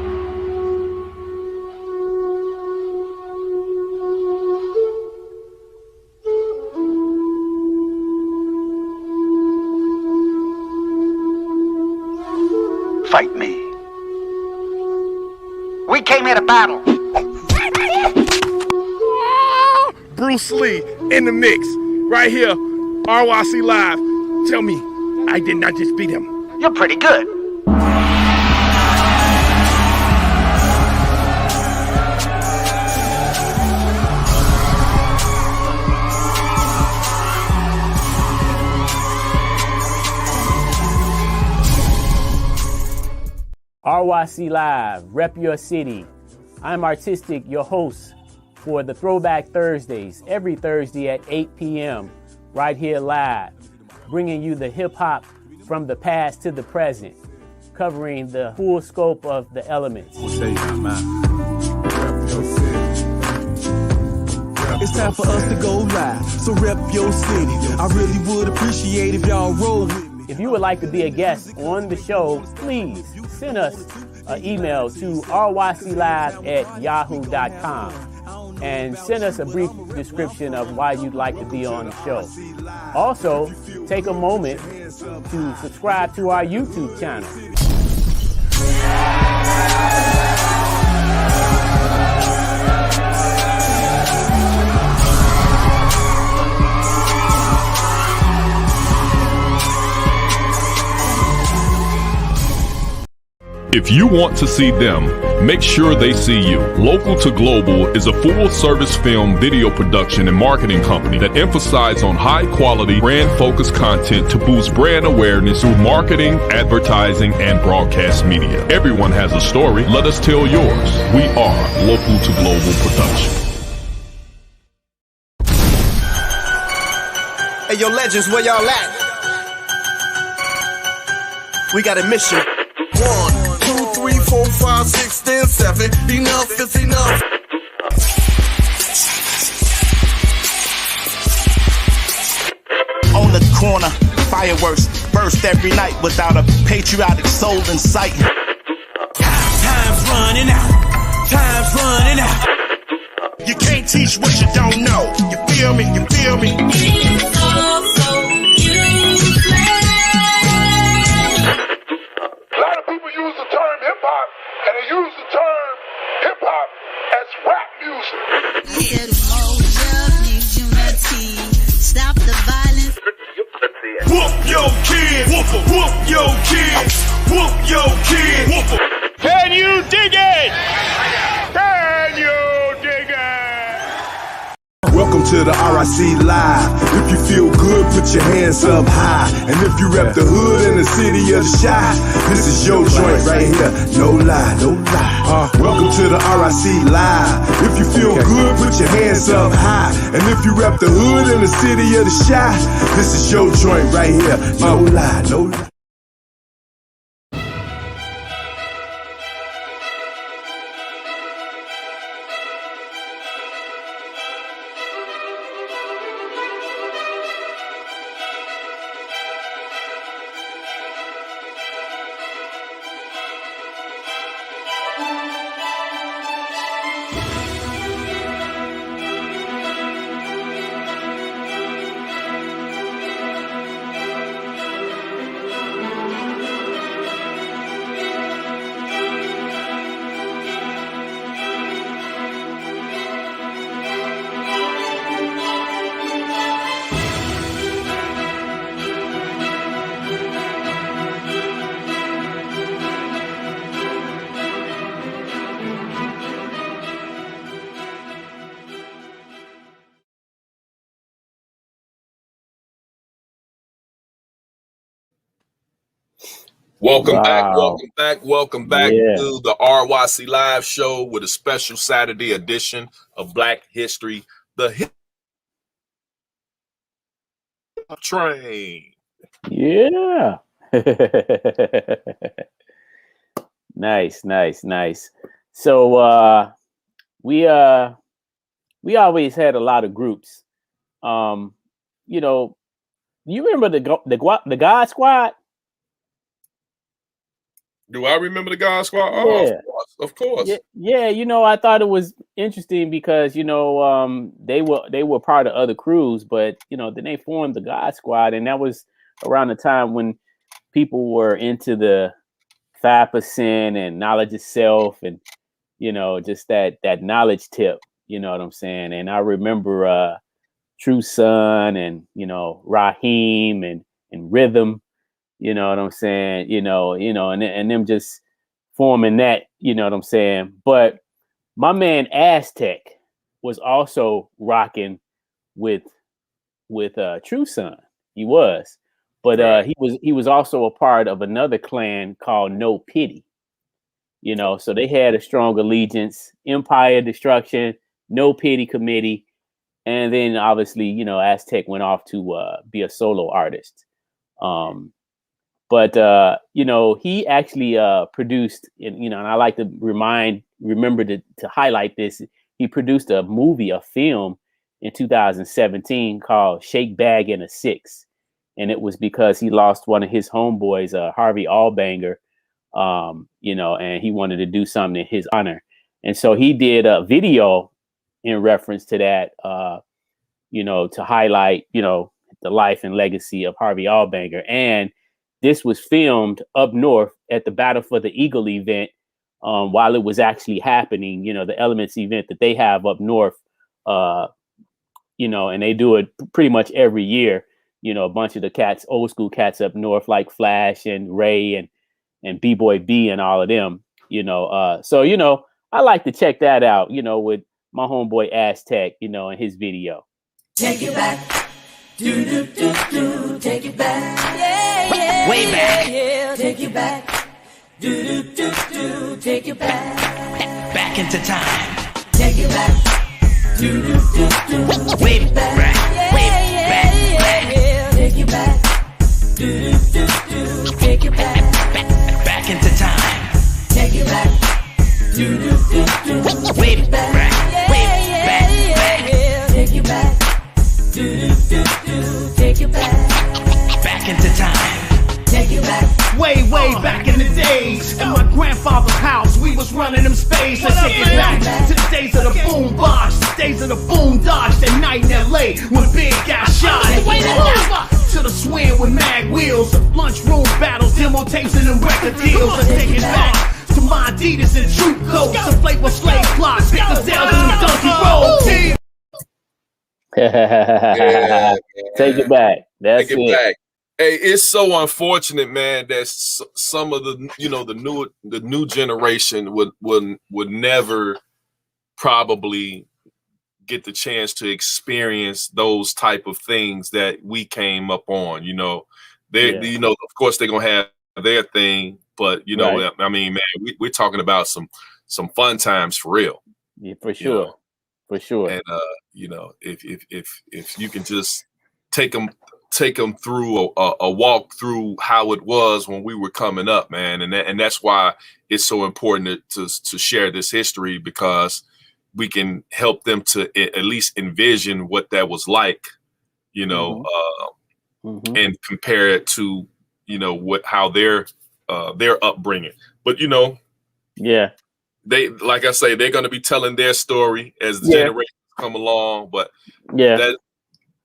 came here to battle. Bruce Lee in the mix, right here, RYC Live. Tell me, I did not just beat him. You're pretty good. RYC Live, rep your city. I'm Artistic, your host for the Throwback Thursdays, every Thursday at 8 p.m. right here live, bringing you the hip hop from the past to the present, covering the full scope of the elements. It's time for us to go live, so rep your city. I really would appreciate if y'all roll with me. If you would like to be a guest on the show, please send us an email to ryclive@yahoo.com and send us a brief description of why you'd like to be on the show. Also, take a moment to subscribe to our YouTube channel. If you want to see them, make sure they see you. Local to Global is a full-service film video production and marketing company that emphasizes on high-quality, brand-focused content to boost brand awareness through marketing, advertising, and broadcast media. Everyone has a story. Let us tell yours. We are Local to Global Production. Hey, yo, legends, where y'all at? We got a mission. 1, 2, 3, 4, 5, 6, 10, 7. Enough is enough. On the corner, fireworks burst every night without a patriotic soul in sight. Time's running out. Time's running out. You can't teach what you don't know. You feel me? You feel me? It's all so useless. A lot of people use the term hip-hop, and they use the term hip-hop as rap music. Stop the violence. Whoop your kid. Whoop your kid. Whoop your kid. Can you dig it? Can you dig it? Welcome to the RYC Live. If you feel good, put your hands up high. And if you rep the hood in the city of the Chi, this is your joint right here. No lie, no lie. Welcome to the RYC Live. If you feel good, put your hands up high. And if you rep the hood in the city of the Chi, this is your joint right here. No lie, no lie. Welcome Wow. welcome back Yeah. to the RYC Live show with a special Saturday edition of Black History, the Hip Train. Yeah. Nice. So we always had a lot of groups. You know, you remember the God Squad? Do I remember the God Squad? Oh, Yeah. of course. Yeah, you know, I thought it was interesting because, you know, they were part of other crews, but, you know, then they formed the God Squad, and that was around the time when people were into the 5% and knowledge of self and just that knowledge tip, you know what I'm saying? And I remember True Son and, Raheem and Rhythm, you know what I'm saying? And them just forming that, you know what I'm saying? But my man Aztec was also rocking with True Son. He was. But Right. he was also a part of another clan called No Pity. So they had a strong allegiance, Empire Destruction, No Pity Committee, and then obviously, Aztec went off to be a solo artist. But he actually produced, and I like to remember to highlight this. He produced a movie, a film in 2017 called Shake Bag in a Six. And it was because he lost one of his homeboys, Harvey Allbanger, and he wanted to do something in his honor. And so he did a video in reference to that, to highlight, the life and legacy of Harvey Allbanger. And this was filmed up north at the Battle for the Eagle event while it was actually happening, the Elements event that they have up north, and they do it pretty much every year. A bunch of the cats, old school cats up north, like Flash and Ray and B-Boy B and all of them, so, I like to check that out, with my homeboy Aztec, and his video. Take it back. Do do do do. Take it back. Yeah, yeah. Way back. Yeah. Take it back. Do do do do. Take it back. Back into time. Take it back. Do do do do. Way back. Way back. Take it back. Do do do do. Take it back. Back into time. Take it back. Do do do do. Way back. Way back. Take it back. Do do do do, take it back. Back into time. Take it back. Way back in the days, in my grandfather's house, we was running them spades. Let's take it back to the days of the boom box, the days of the boom dodge, that night in LA when Big got shot. To the swing with mag wheels, lunchroom battles, demo tapes and them record deals. Let's take it back to my Adidas and troop coats, the flavor slave plots, Piccadilly and Donkey Road. Yeah, Take it back. That's Take it back. Hey, it's so unfortunate, man, that some of the new generation would never probably get the chance to experience those type of things that we came up on. They of course they're gonna have their thing, but right. I mean, man, we're talking about some fun times for real. Yeah, for sure. For sure. And if you can just take them through a walk through how it was when we were coming up, man, and that's why it's so important to share this history, because we can help them to at least envision what that was like, and compare it to how their upbringing. But yeah. They, like I say, they're going to be telling their story as the generations come along. But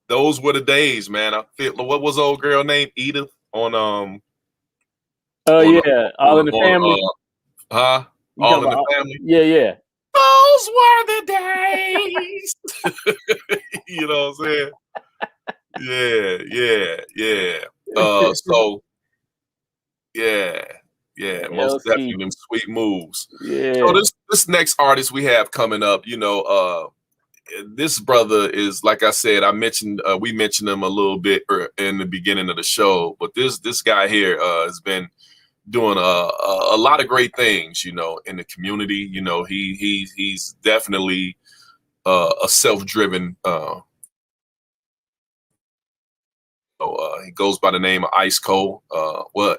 those were the days, man. I feel, what was the old girl named Edith on All in the Family. All in the Family. Yeah. Those were the days. You know what I'm saying? Yeah. So yeah, most definitely them sweet moves. Yeah. So this next artist we have coming up, this brother is, like I said, we mentioned him a little bit in the beginning of the show, but this guy here has been doing a lot of great things, in the community. He's definitely a self-driven. He goes by the name of Ice Cole.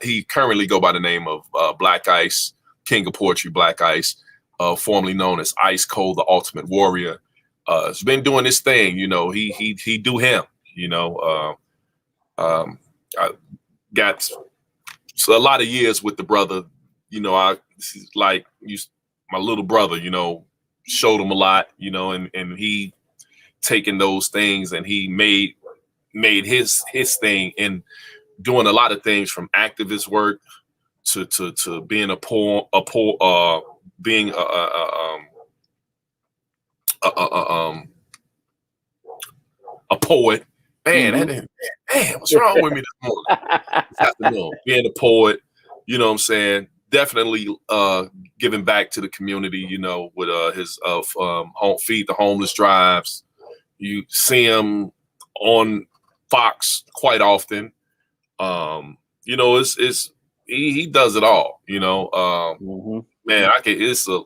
He currently go by the name of Black Ice, King of Poetry, Black Ice, formerly known as Ice Cole, the Ultimate Warrior. He's been doing this thing, he do him, I got a lot of years with the brother, my little brother, showed him a lot, and he taken those things and he made his thing, and doing a lot of things from activist work to being being a poet. Man, what's wrong with me this morning? This afternoon, being a poet, you know what I'm saying? Definitely giving back to the community, you know, with his Feed the Homeless drives. You see him on Fox quite often. You know, he does it all, you know. Man, it's a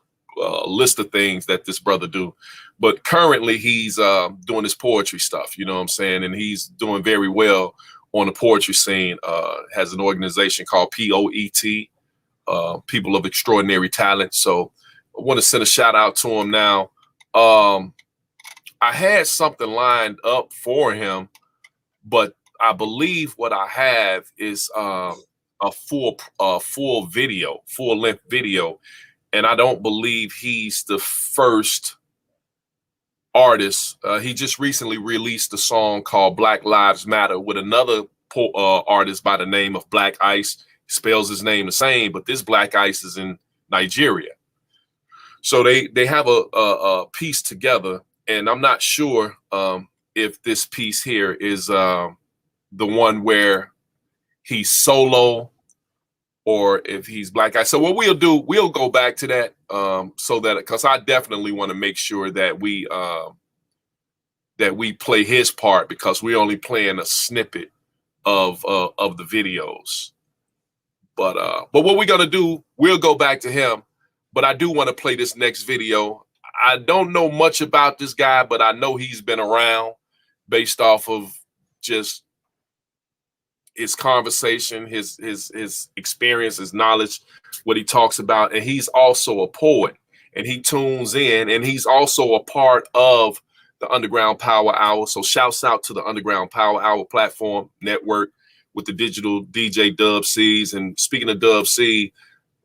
list of things that this brother do. But currently he's doing his poetry stuff, you know what I'm saying? And he's doing very well on the poetry scene. Has an organization called POET, People of Extraordinary Talent. So I want to send a shout out to him now. I had something lined up for him, but I believe what I have is a full video, full-length video. And I don't believe he's the first artist. He just recently released a song called Black Lives Matter with another artist by the name of Black Ice. He spells his name the same, but this Black Ice is in Nigeria. So they have a piece together, and I'm not sure if this piece here is the one where he's solo or if he's Black Ice. So what we'll do, we'll go back to that so that, because I definitely want to make sure that we play his part, because we're only playing a snippet of the videos. But what we're gonna do, we'll go back to him. But I do want to play this next video. I don't know much about this guy, but I know he's been around based off of just his conversation, his experience, his knowledge, what he talks about. And he's also a poet, and he tunes in, and he's also a part of the Underground Power Hour. So shouts out to the Underground Power Hour platform network with the digital DJ Dub C's. And speaking of Dub C,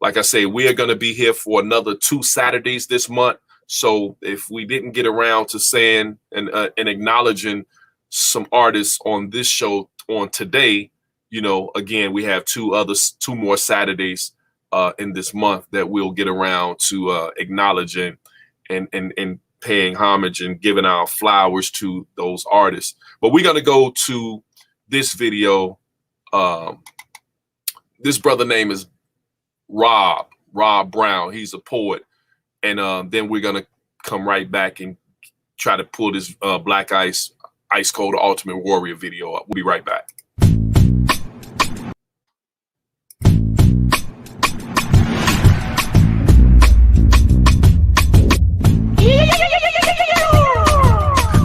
like I say, we are going to be here for another 2 Saturdays this month. So if we didn't get around to saying and acknowledging some artists on this show on today, you know, again, we have 2 more Saturdays in this month that we'll get around to acknowledging and paying homage and giving our flowers to those artists. But we're going to go to this video. This brother name is Rob Brown. He's a poet. And then we're going to come right back and try to pull this Black Ice Cold Ultimate Warrior video up. We'll be right back.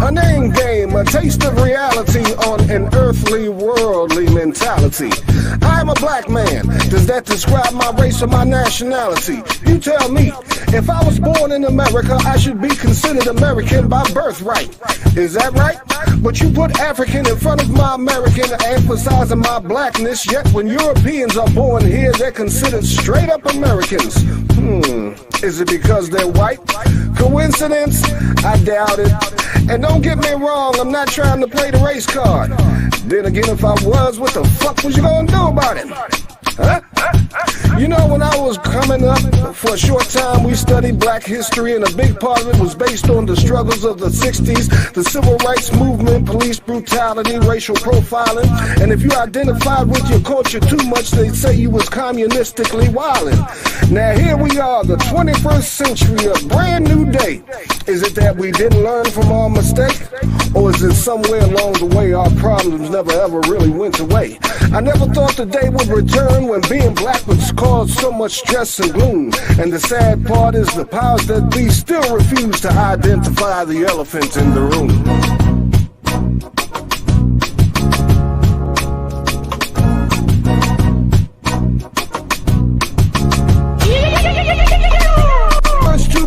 A name game, a taste of reality on an earthly, worldly mentality. I'm a black man. Does that describe my race or my nationality? You tell me. If I was born in America, I should be considered American by birthright. Is that right? But you put African in front of my American, emphasizing my blackness. Yet when Europeans are born here, they're considered straight up Americans. Is it because they're white? Coincidence? I doubt it. And don't get me wrong, I'm not trying to play the race card. Then again, if I was, what the fuck was you gonna do about it? Huh? You know, when I was coming up, for a short time we studied black history, and a big part of it was based on the struggles of the 60s, the civil rights movement, police brutality, racial profiling. And if you identified with your culture too much, they'd say you was communistically wildin'. Now here we are, the 21st century, a brand new day. Is it that we didn't learn from our mistake? Or is it somewhere along the way our problems never ever really went away? I never thought the day would return when being black would cause so much stress and gloom. And the sad part is the powers that be still refuse to identify the elephant in the room.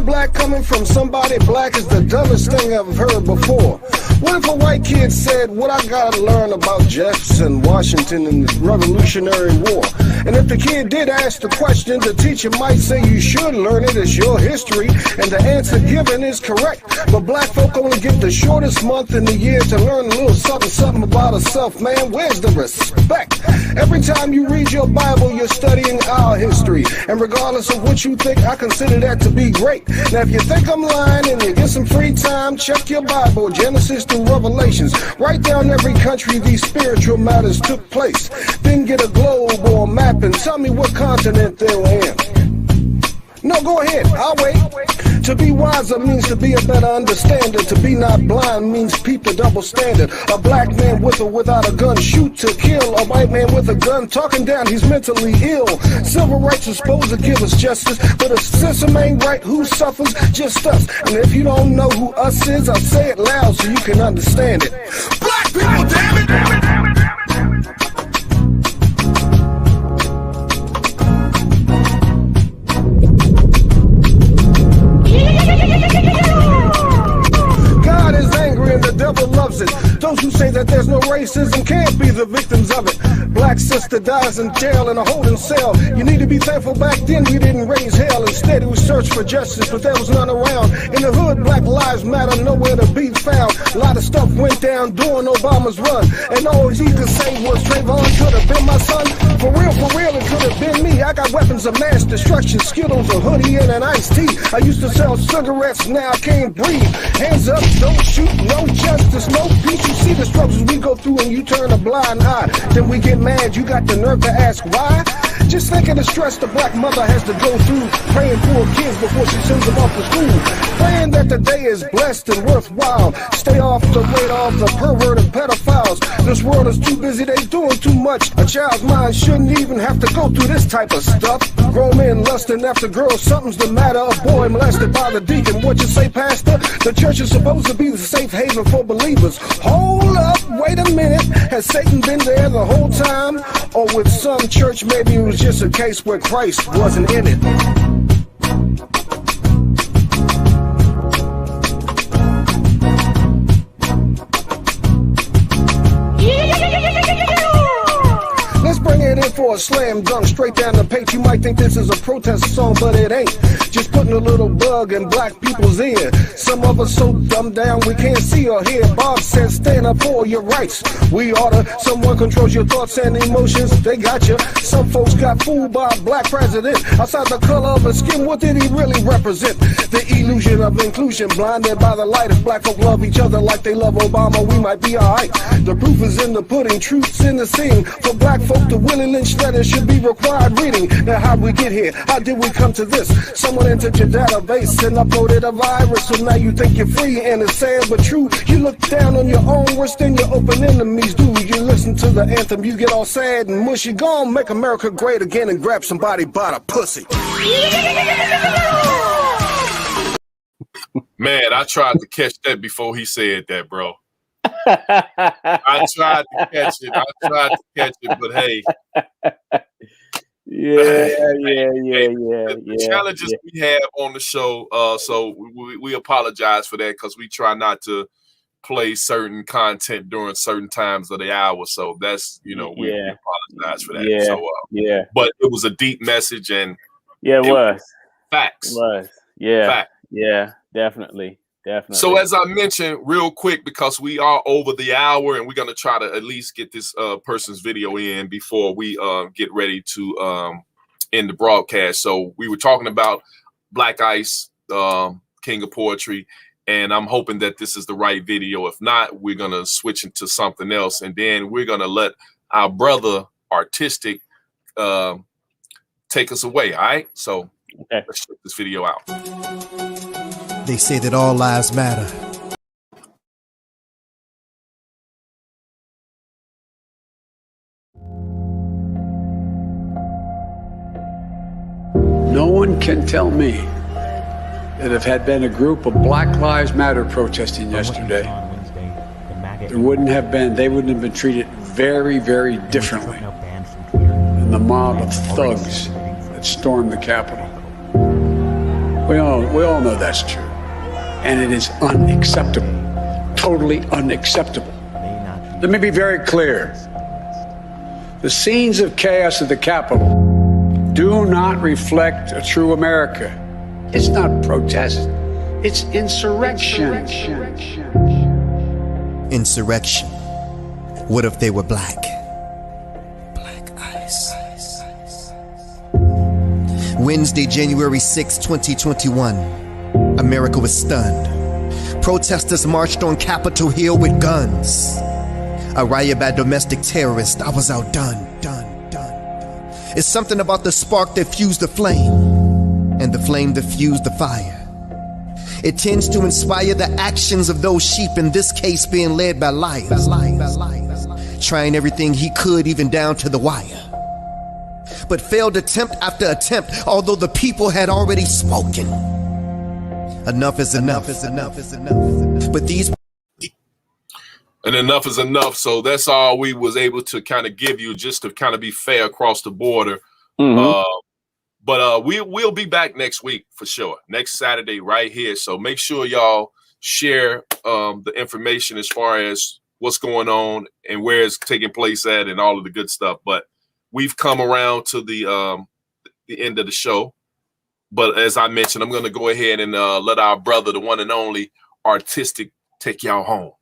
Black coming from somebody black is the dumbest thing I've heard before. What if a white kid said, what I gotta learn about Jefferson, Washington, and the Revolutionary War? And if the kid did ask the question, the teacher might say you should learn it, it's your history, and the answer given is correct. But black folk only get the shortest month in the year to learn a little something, something about herself, man. Where's the respect? Every time you read your Bible, you're studying our history. And regardless of what you think, I consider that to be great. Now, if you think I'm lying and you get some free time, check your Bible, Genesis through Revelations. Write down every country these spiritual matters took place. Then get a globe or a map and tell me what continent they're in. No, go ahead, I'll wait. To be wiser means to be a better understander. To be not blind means peep the double standard. A black man with or without a gun, shoot to kill. A white man with a gun, talking down, he's mentally ill. Civil rights are supposed to give us justice, but if system ain't right, who suffers? Just us. And if you don't know who us is, I'll say it loud so you can understand it. Black people, damn it, damn it, damn it. God is angry and the devil loves it. Those who say that there's no racism can't be the victims of it. Black sister dies in jail in a holding cell. You need to be thankful back then we didn't raise hell. Instead we searched for justice, but there was none around. In the hood, Black Lives Matter, nowhere to be found. A lot of stuff went down during Obama's run, and all he could say was Trayvon could have been my son. For real, it could have been me. I got weapons of mass destruction, Skittles, a hoodie, and an iced tea. I used to sell cigarettes, now I can't breathe. Hands up, don't shoot, no justice, no peace. You see the struggles we go through and you turn a blind eye. Then we get mad, you got the nerve to ask why? Just think of the stress the black mother has to go through, praying for her kids before she sends them off to school. Praying that the day is blessed and worthwhile. Stay off the radar of the perverted pedophiles. This world is too busy, they doing too much. A child's mind shouldn't even have to go through this type of stuff. Grown men lusting after girls, something's the matter. A boy molested by the deacon. What you say, pastor? The church is supposed to be the safe haven for believers. Hold up, wait a minute. Has Satan been there the whole time? Or with some church, maybe it was just a case where Christ wasn't in it. Let's bring it in for a slam dunk, straight down the page. You might think this is a protest song, but it ain't. Just putting a little bug in black people's ear. Some of us so dumbed down we can't see or hear. Bob says stand up for your rights. We oughta. Someone controls your thoughts and emotions, they got you. Some folks got fooled by a black president. Outside the color of his skin, what did he really represent? The illusion of inclusion, blinded by the light. If black folk love each other like they love Obama, we might be alright. The proof is in the pudding, truth's in the scene. For black folk, the Willie Lynch letter should be required reading. Now how'd we get here? How did we come to this? Someone entered your database and uploaded a virus, so now you think you're free, and it's sad but true. You look down on your own worse than your open enemies do. You listen to the anthem, you get all sad and mushy. Go on, make America great again and grab somebody by the pussy. Man, I tried to catch that before he said that, bro. I tried to catch it, but hey. Yeah. The challenges we have on the show, so we apologize for that because we try not to play certain content during certain times of the hour. So that's, we apologize for that. But it was a deep message, and it was facts. It was. Yeah. Fact. Yeah, definitely. So as I mentioned real quick, because we are over the hour and we're going to try to at least get this person's video in before we get ready to end the broadcast. So we were talking about Black Ice, King of Poetry, and I'm hoping that this is the right video. If not, we're going to switch into something else, and then we're going to let our brother Artistic take us away. All right. So let's check this video out. They say that all lives matter. No one can tell me that if had been a group of Black Lives Matter protesting yesterday, they wouldn't have been treated very, very differently than the mob of thugs that stormed the Capitol. We all know that's true. And it is unacceptable, totally unacceptable. Let me be very clear. The scenes of chaos at the Capitol do not reflect a true America. It's not protest, it's insurrection. Insurrection. What if they were black? Black ice. Wednesday, January 6, 2021. America was stunned. Protesters marched on Capitol Hill with guns. A riot by domestic terrorists. I was outdone. It's something about the spark that fused the flame, and the flame that fused the fire. It tends to inspire the actions of those sheep, in this case being led by liars, trying everything he could, even down to the wire, but failed attempt after attempt, although the people had already spoken. Enough is enough. But these And enough is enough. So that's all we was able to kind of give you, just to kind of be fair across the border. But we'll be back next week for sure. Next Saturday right here. So make sure y'all share the information as far as what's going on and where it's taking place at and all of the good stuff. But we've come around to the end of the show. But as I mentioned, I'm going to go ahead and let our brother, the one and only Artistic, take y'all home.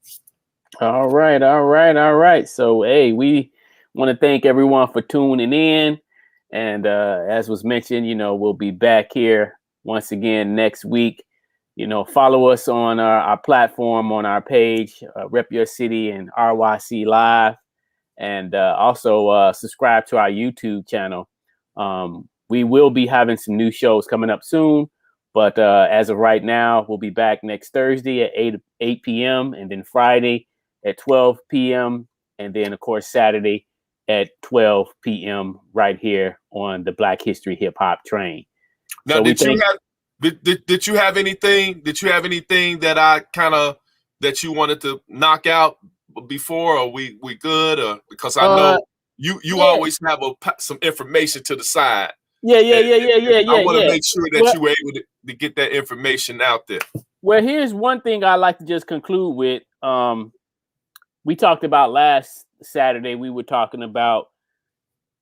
All right. So, hey, we want to thank everyone for tuning in. And as was mentioned, we'll be back here once again next week. Follow us on our platform, on our page, Rep Your City and RYC Live. And also subscribe to our YouTube channel. We will be having some new shows coming up soon. But as of right now, we'll be back next Thursday at 8 p.m. and then Friday at 12 p.m. and then, of course, Saturday at 12 p.m. right here on the Black History Hip Hop Train. Now, did you have anything? Did you have anything that that you wanted to knock out before? Or we good? Or because I know you always have some information to the side. Yeah. I want to make sure that you were able to get that information out there. Well, here's one thing I like to just conclude with. We talked about last Saturday, we were talking about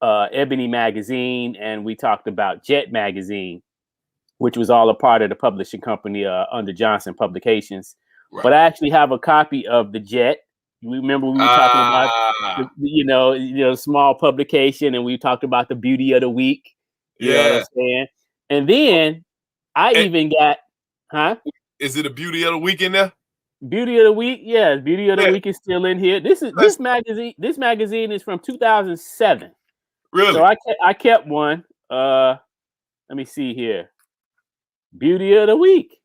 Ebony Magazine, and we talked about Jet Magazine, which was all a part of the publishing company under Johnson Publications. Right. But I actually have a copy of the Jet. You remember we were talking about the small publication, and we talked about the Beauty of the Week. You know what I'm saying? And then I even got, Is it a Beauty of the Week in there? Beauty of the Week, yes. Beauty of the Week is still in here. This magazine. This magazine is from 2007. Really? So I kept one. Let me see here. Beauty of the Week.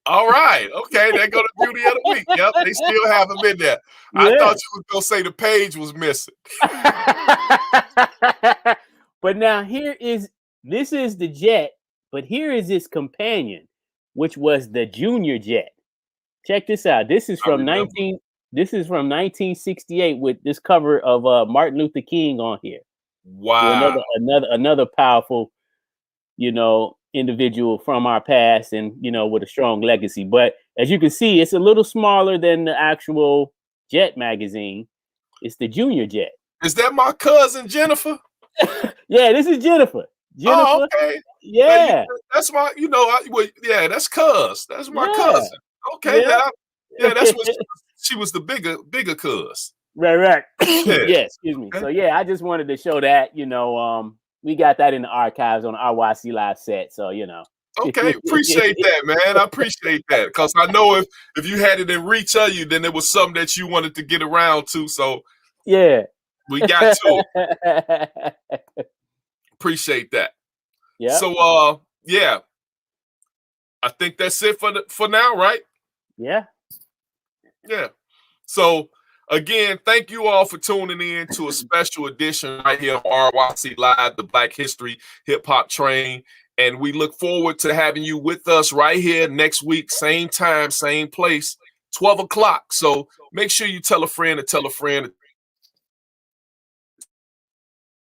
All right. Okay. There go the Beauty of the Week. Yep. They still have them in there. Yeah. I thought you was gonna say the page was missing. But now this is the Jet, but here is its companion, which was the Junior Jet. Check this out. This is from 1968 with this cover of Martin Luther King on here. Wow. Another powerful, individual from our past and, with a strong legacy. But as you can see, it's a little smaller than the actual Jet magazine. It's the Junior Jet. Is that my cousin Jennifer? Yeah, this is Jennifer. Oh, okay. Yeah. That's my, that's cuz. That's my cousin. Okay, that's what she was the bigger cuz. Right. Yeah, excuse me. So I just wanted to show that, we got that in the archives on the RYC Live set. So, Okay, appreciate that, man. I appreciate that. Because I know if you had it in reach of you, then it was something that you wanted to get around to. So yeah. We got to appreciate that. Yeah. So I think that's it for now, right? Yeah. Yeah. So again, thank you all for tuning in to a special edition right here on RYC Live, the Black History Hip Hop Train. And we look forward to having you with us right here next week, same time, same place, 12 o'clock. So make sure you tell a friend to tell a friend.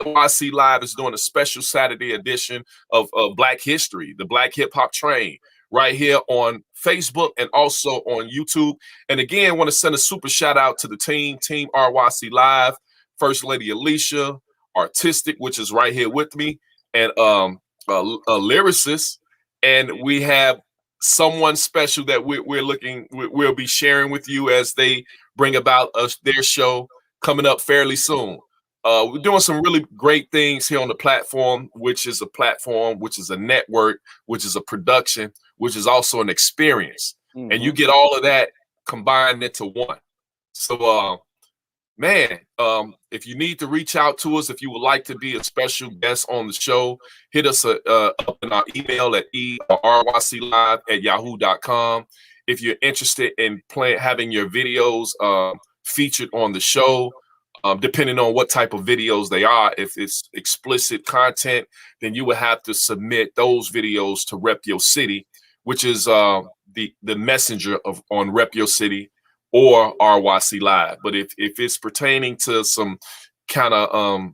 RYC Live is doing a special Saturday edition of Black History, the Black Hip Hop Train, right here on Facebook and also on YouTube. And again, want to send a super shout out to the team RYC Live, First Lady Alicia, Artistic, which is right here with me, and a lyricist. And we have someone special that we'll be sharing with you as they bring about their show coming up fairly soon. We're doing some really great things here on the platform, which is a network, which is a production, which is also an experience. Mm-hmm. And you get all of that combined into one. So, if you need to reach out to us, if you would like to be a special guest on the show, hit us up in our email at ryclive@yahoo.com. If you're interested in having your videos featured on the show, depending on what type of videos they are, if it's explicit content, then you would have to submit those videos to Rep Your City, which is the messenger on Rep Your City or RYC Live. But if it's pertaining to some kind of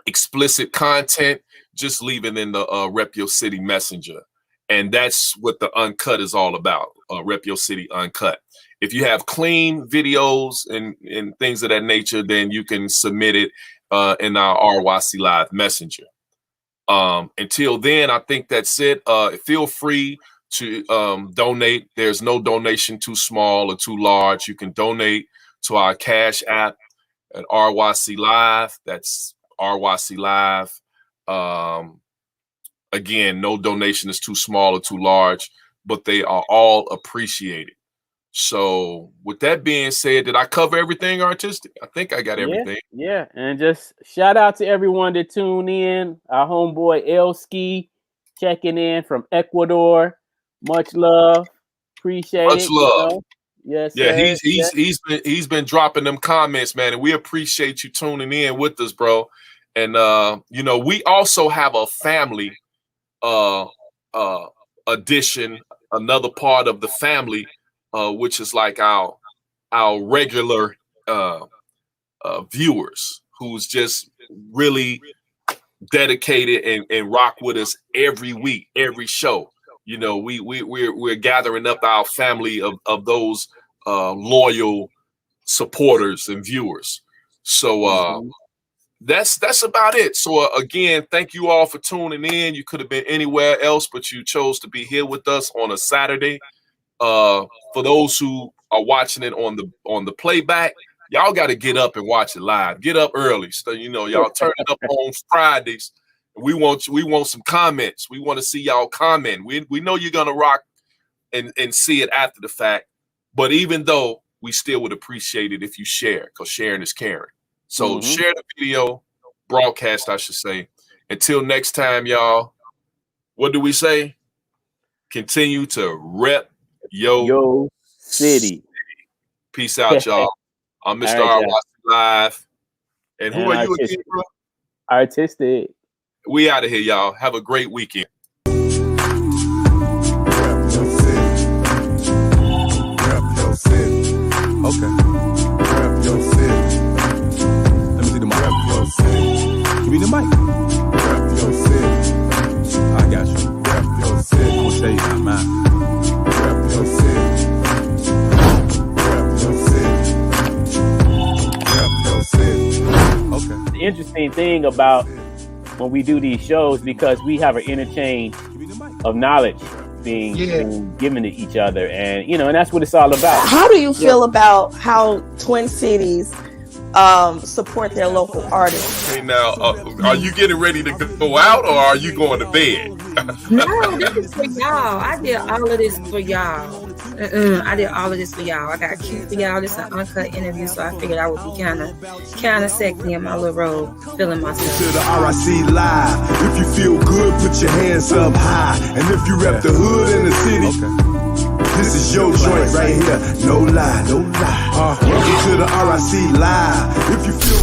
explicit content, just leave it in the Rep Your City messenger. And that's what the Uncut is all about, Rep Your City Uncut. If you have clean videos and things of that nature, then you can submit it in our RYC Live messenger. Until then, I think that's it. Feel free to donate. There's no donation too small or too large. You can donate to our Cash App at RYC Live. That's RYC Live. Again, no donation is too small or too large, but they are all appreciated. So with that being said, did I cover everything, Artistic? I think I got everything. Yeah. And just shout out to everyone that tuned in. Our homeboy Elski checking in from Ecuador. Much love. Appreciate it. Much love. You know? Yes. Yeah, he's been dropping them comments, man, and we appreciate you tuning in with us, bro. And we also have a family edition, another part of the family, which is like our regular viewers who's just really dedicated and rock with us every week, every show. You know, we're gathering up our family of those loyal supporters and viewers. So that's about it. So again, thank you all for tuning in. You could have been anywhere else, but you chose to be here with us on a Saturday. For those who are watching it on the playback, y'all got to get up and watch it live. Get up early, so y'all turn it up on Fridays. We want some comments. We want to see y'all comment. We know you're gonna rock and see it after the fact, but even though we still would appreciate it if you share, because sharing is caring. So share the video, broadcast, I should say. Until next time, y'all. What do we say? Continue to rep Yo City. Peace out, y'all. I'm Mr. RYC Live. And who are you again, bro? Artistic. We out of here, y'all. Have a great weekend. Rep Your City. Okay. Rep Your City. Let me see the mic. Rep Your City. Give me the mic. Rep Your City. I got you. Rep Your City. I'm gonna tell you how mine. Rep Your City. Rep Your City. Rep Your City. Okay. The interesting thing about when we do these shows, because we have an interchange of knowledge being given to each other, and and that's what it's all about. How do you feel about how Twin Cities support their local artists? Hey, now, are you getting ready to go out, or are you going to bed? No, this is for y'all. I did all of this for y'all. I did all of this for y'all. I got cute for y'all. This is an uncut interview, so I figured I would be kind of sexy in my little robe, feeling myself. To the RYC Live. If you feel good, put your hands up high. And if you rep the hood in the city, this is your joint right here. No lie, no lie. Welcome to the RYC Live. If you feel